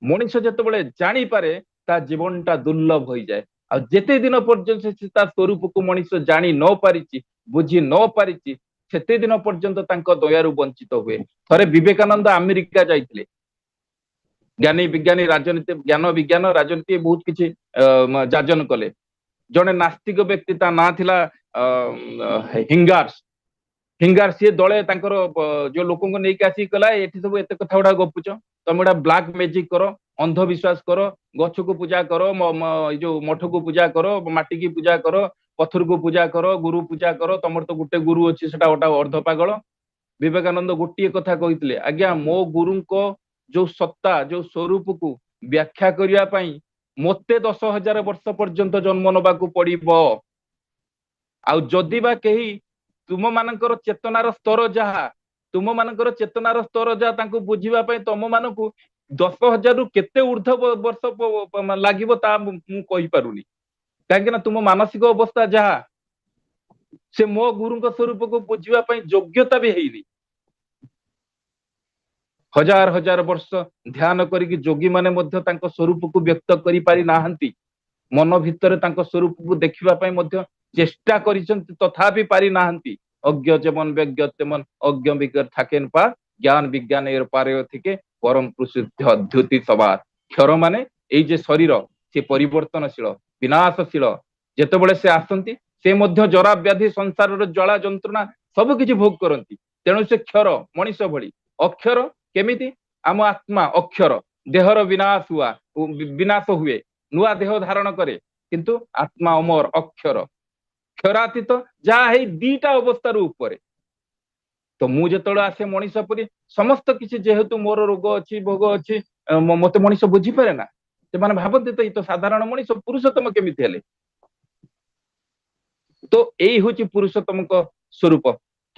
ମଣିଷ ଯେତେବେଳେ ଜାଣିପାରେ, ତା ଜୀବନଟା ଦୁର୍ଲଭ ହୋଇଯାଏ। ଆଉ ଯେତେ ଦିନ ପର୍ଯ୍ୟନ୍ତ ସେ ତା ସ୍ୱରୂପକୁ ମଣିଷ ଜାଣି ନ ପାରିଛି, ବୁଝି ନ ପାରିଛି, ସେତେ ଦିନ ପର୍ଯ୍ୟନ୍ତ ତାଙ୍କ ଦୟାରୁ ବଞ୍ଚିତ ହୁଏ। ଥରେ ବିବେକାନନ୍ଦ ଆମେରିକା ଯାଇଥିଲେ। ଜ୍ଞାନୀ ବିଜ୍ଞାନୀ ରାଜନୀତି, ଜ୍ଞାନ ବିଜ୍ଞାନ ରାଜନୀତି ବହୁତ କିଛି ଯାଜନ କଲେ। ଜଣେ ନାସ୍ତିକ ବ୍ୟକ୍ତି, ତା ନାଁ ଥିଲା ହିଙ୍ଗାର୍ସ। ହିଙ୍ଗାର, ସିଏ ଦଳେ ତାଙ୍କର ଯୋଉ ଲୋକଙ୍କୁ ନେଇକି ଆସିକି କହିଲା, ଏଠି ସବୁ ଏତେ କଥା ଗୁଡା ଗପୁଛ, ତମେ ଗୁଡା ବ୍ଲାକ୍ ମ୍ୟାଜିକ କର, ଅନ୍ଧବିଶ୍ୱାସ କର, ଗଛକୁ ପୂଜା କର, ଏଇ ଯୋଉ ମଠକୁ ପୂଜା କର, ମାଟିକି ପୂଜା କର, ପଥରକୁ ପୂଜା କର, ଗୁରୁ ପୂଜା କର, ତମର ତ ଗୋଟେ ଗୁରୁ ଅଛି, ସେଟା ଗୋଟା ଅର୍ଦ୍ଧ ପାଗଳ। ବିବେକାନନ୍ଦ ଗୋଟିଏ କଥା କହିଥିଲେ, ଆଜ୍ଞା ମୋ ଗୁରୁଙ୍କ ଯୋଉ ସତ୍ତା, ଯୋଉ ସ୍ୱରୂପକୁ ବ୍ୟାଖ୍ୟା କରିବା ପାଇଁ ମତେ 10,000 ବର୍ଷ ପର୍ଯ୍ୟନ୍ତ ଜନ୍ମ ନେବାକୁ ପଡିବ। ଆଉ ଯଦି ବା କେହି ତୁମ ମାନଙ୍କର ଚେତନାର ସ୍ତର ଯାହା, ତୁମ ମାନଙ୍କର ଚେତନାର ସ୍ତର ଯାହା, ତାଙ୍କୁ ବୁଝିବା ପାଇଁ ତମ ମାନଙ୍କୁ 10,000 ରୁ କେତେ ଉର୍ଦ୍ଧ୍ୱ ବର୍ଷ ଲାଗିବ, ତା ମୁଁ କହିପାରୁନି। କାହିଁକି ନା ତୁମ ମାନସିକ ଅବସ୍ଥା ଯାହା, ସେ ମୋ ଗୁରୁଙ୍କ ସ୍ୱରୂପକୁ ବୁଝିବା ପାଇଁ ଯୋଗ୍ୟତା ବି ହେଇନି। ହଜାର ହଜାର ବର୍ଷ ଧ୍ୟାନ କରିକି ଯୋଗୀ ମାନେ ମଧ୍ୟ ତାଙ୍କ ସ୍ୱରୂପକୁ ବ୍ୟକ୍ତ କରିପାରି ନାହାନ୍ତି। ମନ ଭିତରେ ତାଙ୍କ ସ୍ୱରୂପକୁ ଦେଖିବା ପାଇଁ ମଧ୍ୟ ଚେଷ୍ଟା କରିଛନ୍ତି, ତଥାପି ପାରି ନାହାନ୍ତି। অজ্ঞ যেমন বেজ্ঞ তেমন অজ্ঞ বিজ্ঞ থাকেন পার, জ্ঞান বিজ্ঞান এর পারে থেকে পরম প্রসিদ্ধ অদ্ভুতি সবার। ক্ষর মানে এই যে ଶରୀର ସେ ପରିବର୍ତ୍ତନଶୀଳ ବିନାଶଶୀଳ, ଯେତେବେଳେ ସେ ଆସନ୍ତି ସେ ମଧ୍ୟ ଜରା ବ୍ୟାଧି ସଂସାରର ଜ୍ୱାଳା ଯନ୍ତ୍ରଣା ସବୁ କିଛି ଭୋଗ କରନ୍ତି। ତେଣୁ ସେ କ୍ଷର ମଣିଷ ଭଳି। ଅକ୍ଷର କେମିତି? ଆମ ଆତ୍ମା ଅକ୍ଷର, ଦେହର ବିନାଶ ହୁଏ, ନୂଆ ଦେହ ଧାରଣ କରେ, କିନ୍ତୁ ଆତ୍ମା ଅମର ଅକ୍ଷର, କ୍ଷରାତୀତ, ଯାହା ହେଇ ଦିଟା ଅବସ୍ଥାରୁ ଉପରେ। ତ ମୁଁ ଯେତେବେଳେ ଆସେ ମଣିଷ ପରି ସମସ୍ତ କିଛି, ଯେହେତୁ ମୋର ରୋଗ ଅଛି ଭୋଗ ଅଛି, ମତେ ମଣିଷ ବୁଝିପାରେ ନା। ସେମାନେ ଭାବନ୍ତି ତ ଏଇ ତ ସାଧାରଣ ମଣିଷ, ପୁରୁଷୋତ୍ତମ କେମିତି ହେଲେ? ତ ଏଇ ହଉଛି ପୁରୁଷୋତ୍ତମଙ୍କ ସ୍ୱରୂପ।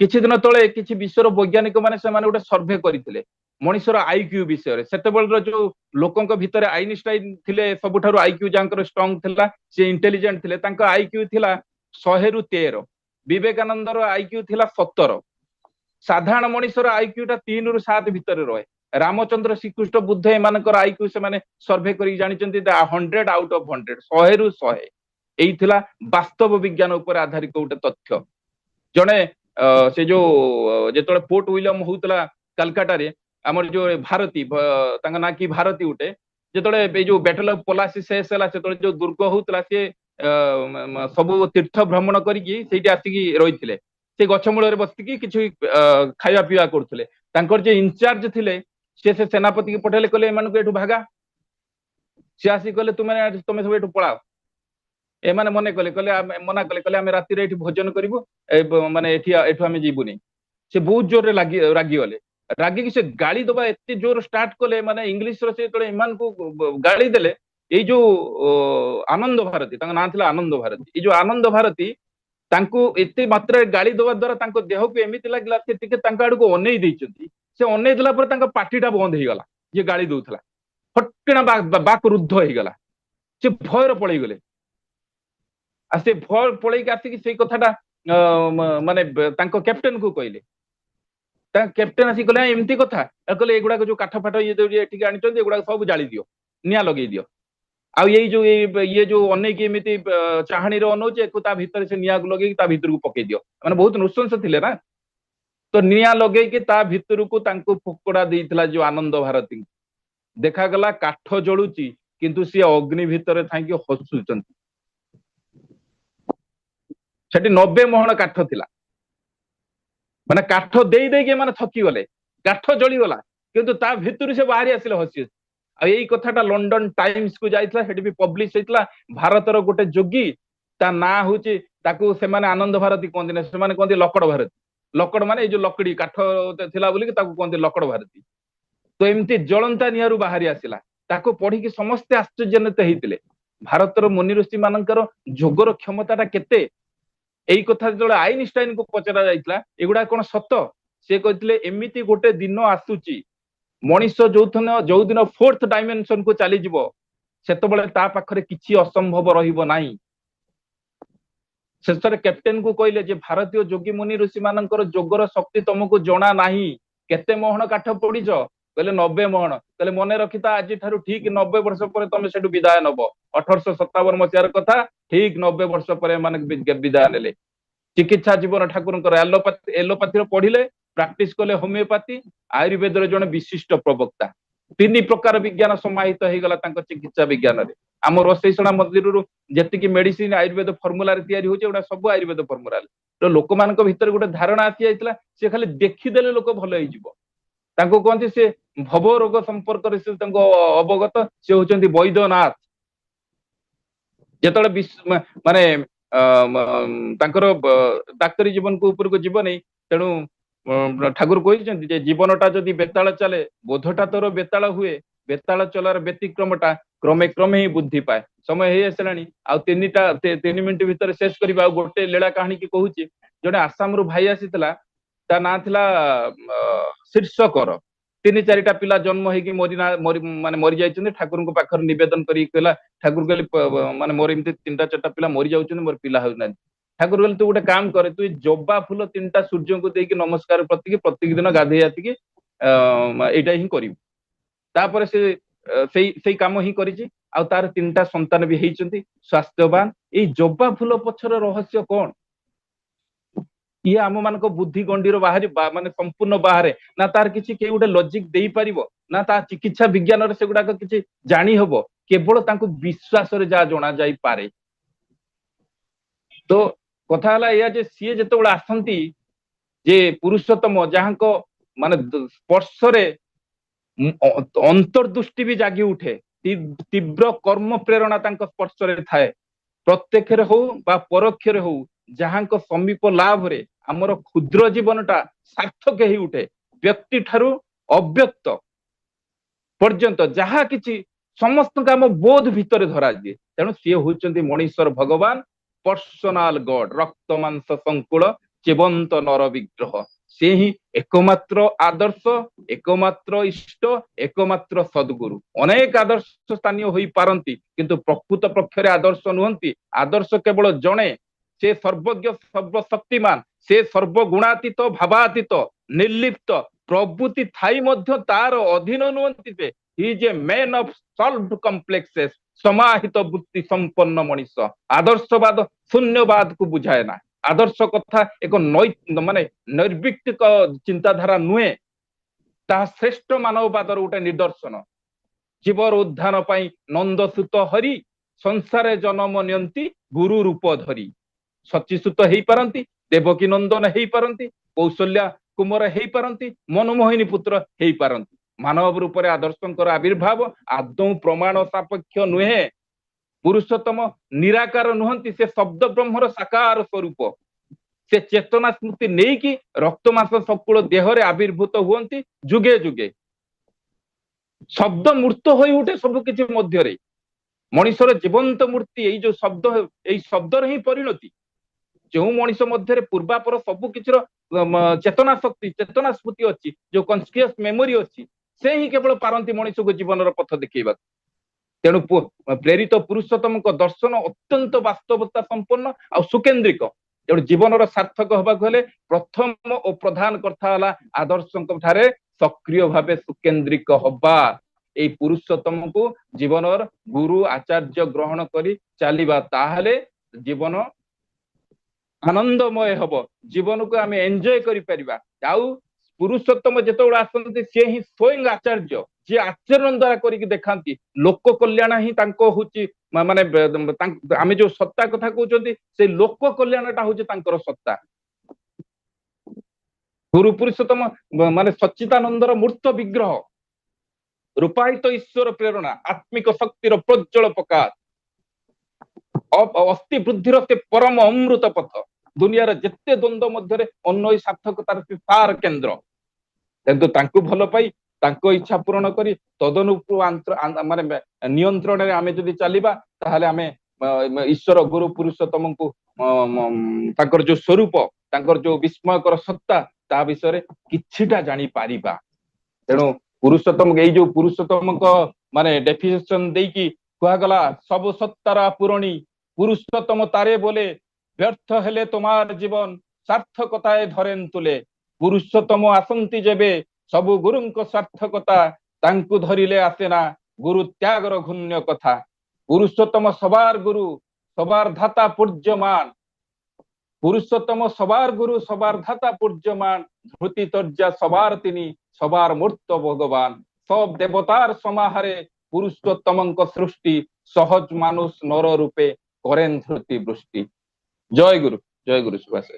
କିଛି ଦିନ ତଳେ କିଛି ବିଶ୍ୱର ବୈଜ୍ଞାନିକ ମାନେ ସେମାନେ ଗୋଟେ ସର୍ଭେ କରିଥିଲେ ମଣିଷର ଆଇକ୍ୟୁ ବିଷୟରେ। ସେତେବେଳର ଯୋଉ ଲୋକଙ୍କ ଭିତରେ ଆଇନଷ୍ଟାଇନ ଥିଲେ ସବୁଠାରୁ ଆଇକ୍ୟୁ ଯାହାଙ୍କର ଷ୍ଟ୍ରଙ୍ଗ ଥିଲା, ସେ ଇଣ୍ଟେଲିଜେଣ୍ଟ ଥିଲେ, ତାଙ୍କ ଆଇକ୍ୟୁ ଥିଲା 100ରୁ 13, ବିବେକାନନ୍ଦର ଆଇକ୍ୟୁ ଥିଲା 17, ସାଧାରଣ ମଣିଷର ଆଇକ୍ୟୁ ଟା 3ରୁ 7 ଭିତରେ ରହେ। ରାମଚନ୍ଦ୍ର ଶ୍ରୀକୃଷ୍ଣ ବୁଦ୍ଧ ଏମାନଙ୍କର ଆଇକ୍ୟୁ ସେମାନେ ସର୍ଭେ କରିକି ଜାଣିଛନ୍ତି 100 ଆଉଟ୍ ଅଫ 100, 100ରୁ 100। ଏଇ ଥିଲା ବାସ୍ତବ ବିଜ୍ଞାନ ଉପରେ ଆଧାରିତ ଗୋଟେ ତଥ୍ୟ। ଜଣେ ସେ ଯୋଉ ଯେତେବେଳେ ପୋର୍ଟ ୱିଲିୟମ ହଉଥିଲା କାଲକାଟାରେ, ଆମର ଯୋଉ ଭାରତୀ, ତାଙ୍କ ନାଁ କି ଭାରତୀ ଗୋଟେ, ଯେତେବେଳେ ଏଇ ଯୋଉ ବ୍ୟାଟଲ ଅଫ ପଲାସି ଶେଷ ହେଲା, ସେତେବେଳେ ଯୋଉ ଦୁର୍ଗ ହଉଥିଲା, ସିଏ ସବୁ ତୀର୍ଥ ଭ୍ରମଣ କରିକି ସେଇଠି ଆସିକି ରହିଥିଲେ। ସେ ଗଛ ମୂଳରେ ବସିକି କିଛି ଖାଇବା ପିଇବା କରୁଥିଲେ। ତାଙ୍କର ଯେ ଇନଚାର୍ଜ ଥିଲେ ସେ ସେନାପତିକି ପଠେଇଲେ, କହିଲେ ଏମାନଙ୍କୁ ଏଠୁ ଭାଗା। ସେ ଆସିକି କହିଲେ ତମେ ସବୁ ଏଠୁ ପଳାଅ। ଏମାନେ ମନା କଲେ ଆମେ ରାତିରେ ଏଠି ଭୋଜନ କରିବୁ, ମାନେ ଏଠୁ ଆମେ ଯିବୁନି। ସେ ବହୁତ ଜୋରରେ ରାଗିଗଲେ। ରାଗିକି ସେ ଗାଳି ଦବା ଏତେ ଜୋର ଷ୍ଟାର୍ଟ କଲେ, ମାନେ ଇଂଲିଶର ସେ ଯେତେବେଳେ ଏମାନଙ୍କୁ ଗାଳି ଦେଲେ, ଏଇ ଯୋଉ ଆନନ୍ଦ ଭାରତୀ, ତାଙ୍କ ନାଁ ଥିଲା ଆନନ୍ଦ ଭାରତୀ, ଏଇ ଯୋଉ ଆନନ୍ଦ ଭାରତୀ ତାଙ୍କୁ ଏତେ ମାତ୍ରାରେ ଗାଳି ଦବା ଦ୍ୱାରା ତାଙ୍କ ଦେହକୁ ଏମିତି ଲାଗିଲା ସେ ଟିକେ ତାଙ୍କ ଆଡକୁ ଅନେଇ ଦେଇଛନ୍ତି। ସେ ଅନେଇ ଦେଲା ପରେ ତାଙ୍କ ପାଟିଟା ବନ୍ଦ ହେଇଗଲା, ଯିଏ ଗାଳି ଦଉଥିଲା ଫଟକିଣା ବାକ୍ ରୁଦ୍ଧ ହେଇଗଲା। ସେ ଭୟରେ ପଳେଇଗଲେ। ଆଉ ସେ ଭୟ ପଳେଇକି ଆସିକି ସେଇ କଥାଟା ମାନେ ତାଙ୍କ କ୍ୟାପ୍ଟେନ କୁ କହିଲେ। ତାଙ୍କ କ୍ୟାପ୍ଟେନ ଆସିକି କହିଲେ ଏମିତି କଥା, କହିଲେ ଏଗୁଡାକ ଯୋଉ କାଠ ଫାଠ ଏଠିକି ଆଣିଛନ୍ତି ଏଗୁଡାକ ସବୁ ଜାଳି ଦିଅ, ନିଆଁ ଲଗେଇ ଦିଅ। ଆଉ ଏଇ ଯୋଉ ଇଏ ଯୋଉ ଅନେଇକି ଏମିତି ଚାହାଣୀରେ ଅନଉଛି, ତା ଭିତରେ ସେ ନିଆଁକୁ ଲଗେଇକି ତା ଭିତରକୁ ପକେଇ ଦିଅ। ମାନେ ବହୁତ ନୃଶଂସ ଥିଲେ ନା। ତ ନିଆଁ ଲଗେଇକି ତା ଭିତରକୁ ତାଙ୍କୁ ଫୋକଡା ଦେଇଥିଲା ଯୋଉ ଆନନ୍ଦ ଭାରତୀ। ଦେଖାଗଲା କାଠ ଜଳୁଛି, କିନ୍ତୁ ସିଏ ଅଗ୍ନି ଭିତରେ ଥାଇକି ହସୁଛନ୍ତି। ସେଠି 90 ମହଣ କାଠ ଥିଲା। ମାନେ କାଠ ଦେଇକି ଏମାନେ ଥକିଗଲେ, କାଠ ଜଳିଗଲା, କିନ୍ତୁ ତା ଭିତରୁ ସେ ବାହାରି ଆସିଲେ ହସି ହସି। ଆଉ ଏଇ କଥାଟା ଲଣ୍ଡନ ଟାଇମ୍ସ କୁ ଯାଇଥିଲା, ସେଠି ବି ପବ୍ଲିଶ ହେଇଥିଲା। ଭାରତର ଗୋଟେ ଯୋଗୀ, ତା ନାଁ ହଉଛି, ତାକୁ ସେମାନେ ଆନନ୍ଦ ଭାରତୀ କହନ୍ତି ନା, ସେମାନେ କହନ୍ତି ଲକଡ ଭାରତୀ। ଲକଡ ମାନେ ଏଇ ଯୋଉ ଲକଡି କାଠ ଥିଲା ବୋଲିକି ତାକୁ କହନ୍ତି ଲକଡ ଭାରତୀ। ତ ଏମିତି ଜଳନ୍ତା ନିଆଁରୁ ବାହାରି ଆସିଲା। ତାକୁ ପଢିକି ସମସ୍ତେ ଆଶ୍ଚର୍ଯ୍ୟାନ୍ୱିତ ହେଇଥିଲେ। ଭାରତର ମୁନି ଋଷି ମାନଙ୍କର ଯୋଗର କ୍ଷମତାଟା କେତେ। ଏଇ କଥା ଯେତେବେଳେ ଆଇନଷ୍ଟାଇନକୁ ପଚରା ଯାଇଥିଲା ଏଗୁଡା କଣ ସତ, ସେ କହିଥିଲେ ଏମିତି ଗୋଟେ ଦିନ ଆସୁଛି, ମଣିଷ ଯୋଉଦିନ 4th ଡାଇମେନସନକୁ ଚାଲିଯିବ, ସେତେବେଳେ ତା ପାଖରେ କିଛି ଅସମ୍ଭବ ରହିବ ନାହିଁ। ଶେଷରେ କ୍ୟାପ୍ଟେନକୁ କହିଲେ ଯେ ଭାରତୀୟ ଯୋଗୀ ମୁନି ଋଷି ମାନଙ୍କର ଯୋଗର ଶକ୍ତି ତମକୁ ଜଣା ନାହିଁ। କେତେ ମହଣ କାଠ ପୋଡିଛ? କହିଲେ 90 ମହଣ। କହିଲେ ମନେ ରଖିଥା, ଆଜି ଠାରୁ ଠିକ 90 ବର୍ଷ ପରେ ତମେ ସେଠୁ ବିଦାୟ ନବ। 1857 ମସିହାର କଥା, ଠିକ 90 ବର୍ଷ ପରେ ଏମାନେ ବିଦାୟ ନେଲେ। ଚିକିତ୍ସା ଜୀବନ ଠାକୁରଙ୍କର। ଏଲୋପାଥିର ପଢିଲେ, ପ୍ରାକ୍ଟିସ କଲେ ହୋମିଓପାଥି, ଆୟୁର୍ବେଦର ଜଣେ ବିଶିଷ୍ଟ ପ୍ରବକ୍ତା। 3 ପ୍ରକାର ବିଜ୍ଞାନ ସମାହିତ ହେଇଗଲା ତାଙ୍କ ଚିକିତ୍ସା ବିଜ୍ଞାନରେ। ଆମ ରୋଷେଇସଣା ମନ୍ଦିରରୁ ଯେତିକି ମେଡିସିନ ଆୟୁର୍ବେଦ ଫର୍ମୁଲାରେ ତିଆରି ହଉଛି, ଏଗୁଡା ସବୁ ଆୟୁର୍ବେଦ ଫର୍ମୁଲାରେ। ତ ଲୋକମାନଙ୍କ ଭିତରେ ଗୋଟେ ଧାରଣା ଆସି ଯାଇଥିଲା, ସେ ଖାଲି ଦେଖିଦେଲେ ଲୋକ ଭଲ ହେଇଯିବ। ତାଙ୍କୁ କହନ୍ତି ସେ ଭବ ରୋଗ ସମ୍ପର୍କରେ ସେ ତାଙ୍କ ଅବଗତ, ସେ ହଉଛନ୍ତି ବୈଦ୍ୟନାଥ। ଯେତେବେଳେ ମାନେ ତାଙ୍କର ଡାକ୍ତରୀ ଜୀବନକୁ ଉପରକୁ ଯିବନି, ତେଣୁ ଠାକୁର କହିଛନ୍ତି ଯେ ଜୀବନଟା ଯଦି ବେତାଳ ଚାଲେ, ବୋଧଟା ତୋର ବେତାଳ ହୁଏ, ବେତାଳ ଚଲାର ବ୍ୟତିକ୍ରମଟା କ୍ରମେ କ୍ରମେ ହିଁ ବୃଦ୍ଧି ପାଏ। ସମୟ ହେଇ ଆସିଲାଣି, ଆଉ 3 ମିନିଟ ଭିତରେ ଶେଷ କରିବା। ଆଉ ଗୋଟେ ଲୀଳା କାହାଣୀ କି କହୁଛି। ଜଣେ ଆସାମରୁ ଭାଇ ଆସିଥିଲା, ତା ନାଁ ଥିଲା ଶୀର୍ଷକର। 3-4ଟା ପିଲା ଜନ୍ମ ହେଇକି ମାନେ ମରି ଯାଇଛନ୍ତି। ଠାକୁରଙ୍କ ପାଖରେ ନିବେଦନ କରିକି କହିଲା, ଠାକୁର କହିଲେ ମାନେ ମୋର ଏମିତି 3-4ଟା ପିଲା ମରି ଯାଉଛନ୍ତି, ମୋର ପିଲା ହଉନାହାନ୍ତି। ଠାକୁର କହିଲେ ତୁ ଗୋଟେ କାମ କରେ, ତୁ ଜବା ଫୁଲ 3ଟା ସୂର୍ଯ୍ୟଙ୍କୁ ଦେଇକି ନମସ୍କାର ପ୍ରତ୍ୟେକ ଦିନ ଗାଧେଇ ଆସିକି ଏଇଟା ହିଁ କରିବୁ। ତାପରେ ସେ ସେଇ କାମ ହିଁ କରିଛି। ଆଉ ତାର 3ଟା ସନ୍ତାନ ବି ହେଇଛନ୍ତି ସ୍ୱାସ୍ଥ୍ୟବାନ। ଏଇ ଜବା ଫୁଲ ପଛର ରହସ୍ୟ କଣ? କିଏ ଆମ ମାନଙ୍କ ବୁଦ୍ଧି ଗଣ୍ଡିର ବାହାରି ମାନେ ସମ୍ପୂର୍ଣ୍ଣ ବାହାରେ ନା ତାର କିଛି କେହି ଗୋଟେ ଲଜିକ ଦେଇପାରିବ ନା ତା ଚିକିତ୍ସା ବିଜ୍ଞାନରେ ସେଗୁଡାକ କିଛି ଜାଣି ହବ କେବଳ ତାଙ୍କୁ ବିଶ୍ୱାସରେ ଯାହା ଜଣା ଯାଇପାରେ। ତ କଥା ହେଲା ଏଇଆ ଯେ ସିଏ ଯେତେବେଳେ ଆସନ୍ତି ଯେ ପୁରୁଷୋତ୍ତମ ଯାହାଙ୍କ ମାନେ ସ୍ପର୍ଶରେ ଅନ୍ତର୍ଦୃଷ୍ଟି ବି ଜାଗି ଉଠେ ତୀବ୍ର କର୍ମ ପ୍ରେରଣା ତାଙ୍କ ସ୍ପର୍ଶରେ ଥାଏ ପ୍ରତ୍ୟକ୍ଷରେ ହଉ ବା ପରୋକ୍ଷରେ ହଉ ଯାହାଙ୍କ ସମୀପ ଲାଭରେ ଆମର କ୍ଷୁଦ୍ର ଜୀବନଟା ସାର୍ଥକ ହେଇ ଉଠେ ବ୍ୟକ୍ତି ଠାରୁ ଅବ୍ୟକ୍ତ ପର୍ଯ୍ୟନ୍ତ ଯାହା କିଛି ସମସ୍ତଙ୍କୁ ଆମ ବୋଧ ଭିତରେ ଧରାଦିଏ। ତେଣୁ ସିଏ ହଉଛନ୍ତି ମଣିଷର ଭଗବାନ ପର୍ସନାଲ ଗଡ ରକ୍ତ ମାଂସ ସଂକୁଳ ଜୀବନ୍ତ ନର ବିଗ୍ରହ। ସେ ହିଁ ଏକମାତ୍ର ଆଦର୍ଶ ଏକମାତ୍ର ଇଷ୍ଟ ଏକମାତ୍ର ସଦ୍ଗୁରୁ। ଅନେକ ଆଦର୍ଶ ସ୍ଥାନୀୟ ହୋଇପାରନ୍ତି କିନ୍ତୁ ପ୍ରକୃତ ପକ୍ଷରେ ଆଦର୍ଶ ନୁହନ୍ତି। ଆଦର୍ଶ କେବଳ ଜଣେ ସେ ସର୍ବଜ୍ଞ ସର୍ବଶକ୍ତିମାନ ସେ ସର୍ବଗୁଣାତୀତ ଭାବାତୀତ ନିର୍ଲିପ୍ତ ପ୍ରଭୃତି ଥାଇ ମଧ୍ୟ ତାର ଅଧୀନ ନୁହନ୍ତି ସେ he is a man of solve complexes ସମାହିତ ବୃତ୍ତି ସମ୍ପନ୍ନ ମଣିଷ। ଆଦର୍ଶବାଦ ଶୂନ୍ୟବାଦକୁ ବୁଝାଏ ନା। ଆଦର୍ଶ କଥା ଏକ ମାନେ ନୈର୍ବିକ୍ତିକ ଚିନ୍ତାଧାରା ନୁହେଁ ତାହା ଶ୍ରେଷ୍ଠ ମାନବବାଦର ଗୋଟେ ନିଦର୍ଶନ। ଜୀବର ଉଦ୍ଧାନ ପାଇଁ ନନ୍ଦସୁତ ହରି ସଂସାରେ ଜନମ ନିଅନ୍ତି ଗୁରୁ ରୂପ ଧରି। ସଚିସୁତ ହେଇପାରନ୍ତି ଦେବକୀ ନନ୍ଦନ ହେଇପାରନ୍ତି କୌଶଲ୍ୟା କୁମର ହେଇପାରନ୍ତି ମନମୋହିନୀ ପୁତ୍ର ହେଇପାରନ୍ତି। ମାନବ ରୂପରେ ଆଦର୍ଶଙ୍କର ଆବିର୍ଭାବ ଆଦୌ ପ୍ରମାଣ ସାପେକ୍ଷ ନୁହେଁ। ପୁରୁଷୋତ୍ତମ ନିରାକାର ନୁହନ୍ତି ସେ ଶବ୍ଦ ବ୍ରହ୍ମର ସାକାର ସ୍ୱରୂପ। ସେ ଚେତନା ସ୍ମୃତି ନେଇକି ରକ୍ତ ମାଂସ ସକୁଳ ଦେହରେ ଆବିର୍ଭୂତ ହୁଅନ୍ତି ଯୁଗେ ଯୁଗେ। ଶବ୍ଦ ମୂର୍ତ୍ତ ହୋଇ ଉଠେ ସବୁ କିଛି ମଧ୍ୟରେ। ମଣିଷର ଜୀବନ୍ତ ମୂର୍ତ୍ତି ଏଇ ଯୋଉ ଶବ୍ଦ ଏଇ ଶବ୍ଦର ହିଁ ପରିଣତି। ଯେଉଁ ମଣିଷ ମଧ୍ୟରେ ପୂର୍ବାପର ସବୁ କିଛିର ଚେତନା ଶକ୍ତି ଚେତନା ସ୍ମୃତି ଅଛି ଯୋଉ କନସିୟସ ମେମୋରି ଅଛି ସେ ହିଁ କେବଳ ପାରନ୍ତି ମଣିଷକୁ ଜୀବନର ପଥ ଦେଖେଇବାକୁ। ତେଣୁ ପ୍ରେରିତ ପୁରୁଷୋତ୍ତମଙ୍କ ଦର୍ଶନ ଅତ୍ୟନ୍ତ ବାସ୍ତବତା ସମ୍ପନ୍ନ ଆଉ ସୁକେନ୍ଦ୍ରିକ। ତେଣୁ ଜୀବନର ସାର୍ଥକ ହେବାକୁ ହେଲେ ପ୍ରଥମ ଓ ପ୍ରଧାନ କଥା ହେଲା ଆଦର୍ଶଙ୍କ ଠାରେ ସକ୍ରିୟ ଭାବେ ସୁକେନ୍ଦ୍ରିକ ହବା। ଏଇ ପୁରୁଷୋତ୍ତମକୁ ଜୀବନର ଗୁରୁ ଆଚାର୍ଯ୍ୟ ଗ୍ରହଣ କରି ଚାଲିବା ତାହେଲେ ଜୀବନ ଆନନ୍ଦମୟ ହବ ଜୀବନକୁ ଆମେ ଏନ୍ଜୟ କରିପାରିବା। ଆଉ ପୁରୁଷୋତ୍ତମ ଯେତେବେଳେ ଆସନ୍ତି ସେ ହିଁ ସ୍ୱୟଂ ଆଚାର୍ଯ୍ୟ ଯିଏ ଆଚରଣ ଦ୍ଵାରା କରିକି ଦେଖାନ୍ତି। ଲୋକ କଲ୍ୟାଣ ହିଁ ତାଙ୍କ ହଉଛି ମାନେ ଆମେ ଯୋଉ ସତ୍ତା କଥା କହୁଛନ୍ତି ସେ ଲୋକ କଲ୍ୟାଣଟା ହଉଛି ତାଙ୍କର ସତ୍ତା। ଗୁରୁ ପୁରୁଷୋତ୍ତମ ମାନେ ସଚ୍ଚିଦାନନ୍ଦର ମୂର୍ତ୍ତ ବିଗ୍ରହ ରୂପାୟିତ ଈଶ୍ୱର ପ୍ରେରଣା ଆତ୍ମିକ ଶକ୍ତିର ପ୍ରୋଜ୍ଜଳ ପ୍ରକାଶ ଅସ୍ଥି ବୃଦ୍ଧିର ସେ ପରମ ଅମୃତ ପଥ। ଦୁନିଆର ଯେତେ ଦ୍ୱନ୍ଦ୍ୱ ମଧ୍ୟରେ ଅନ୍ୱୟ ସାର୍ଥକତାର ସେ ସାର କେନ୍ଦ୍ର। କିନ୍ତୁ ତାଙ୍କୁ ଭଲ ପାଇ ତାଙ୍କ ଇଚ୍ଛା ପୂରଣ କରି ତଦନୁରୂପ ମାନେ ନିୟନ୍ତ୍ରଣରେ ଆମେ ଯଦି ଚାଲିବା ତାହେଲେ ଆମେ ଈଶ୍ୱର ଗୁରୁ ପୁରୁଷୋତ୍ତମଙ୍କୁ ତାଙ୍କର ଯୋଉ ସ୍ୱରୂପ ତାଙ୍କର ଯୋଉ ବିସ୍ମୟକର ସତ୍ତା ତା ବିଷୟରେ କିଛିଟା ଜାଣିପାରିବା। ତେଣୁ ପୁରୁଷୋତ୍ତମ ଏଇ ଯୋଉ ପୁରୁଷୋତ୍ତମଙ୍କ ମାନେ ଡେଫିନେସନ ଦେଇକି କୁହାଗଲା ସବୁ ସତ୍ତାର ପୂରଣୀ ପୁରୁଷୋତ୍ତମ ତାରେ ବୋଲେ ବ୍ୟର୍ଥ ହେଲେ তোমার জীবন ସାର୍ଥକତାଏ ଧରେନ ତୁଲେ। ପୁରୁଷୋତ୍ତମ ଆସନ୍ତି ଯେବେ ସବୁ ଗୁରୁଙ୍କ ସାର୍ଥକତା ତାଙ୍କୁ ଧରିଲେ ଆସେନା ଗୁରୁ ତ୍ୟାଗର ଘୂଣ୍ୟ କଥା। পুরুষোত্তম সবার গুরু সবার ধাতা পূজ্যমান। পুরুষোত্তম সবার গুরু সবার ধাতা পূজ্যমান। ধৃতি তর্জা সবার তিনি সবার মূর্ত ভগবান। সব দেবতার সমাহারে পুরুষোত্তমଙ୍କ সৃষ্টি সহজ মানুষ নর রূপে করেন ধৃতি বৃষ্টি। জয় গুরু সুভাষ।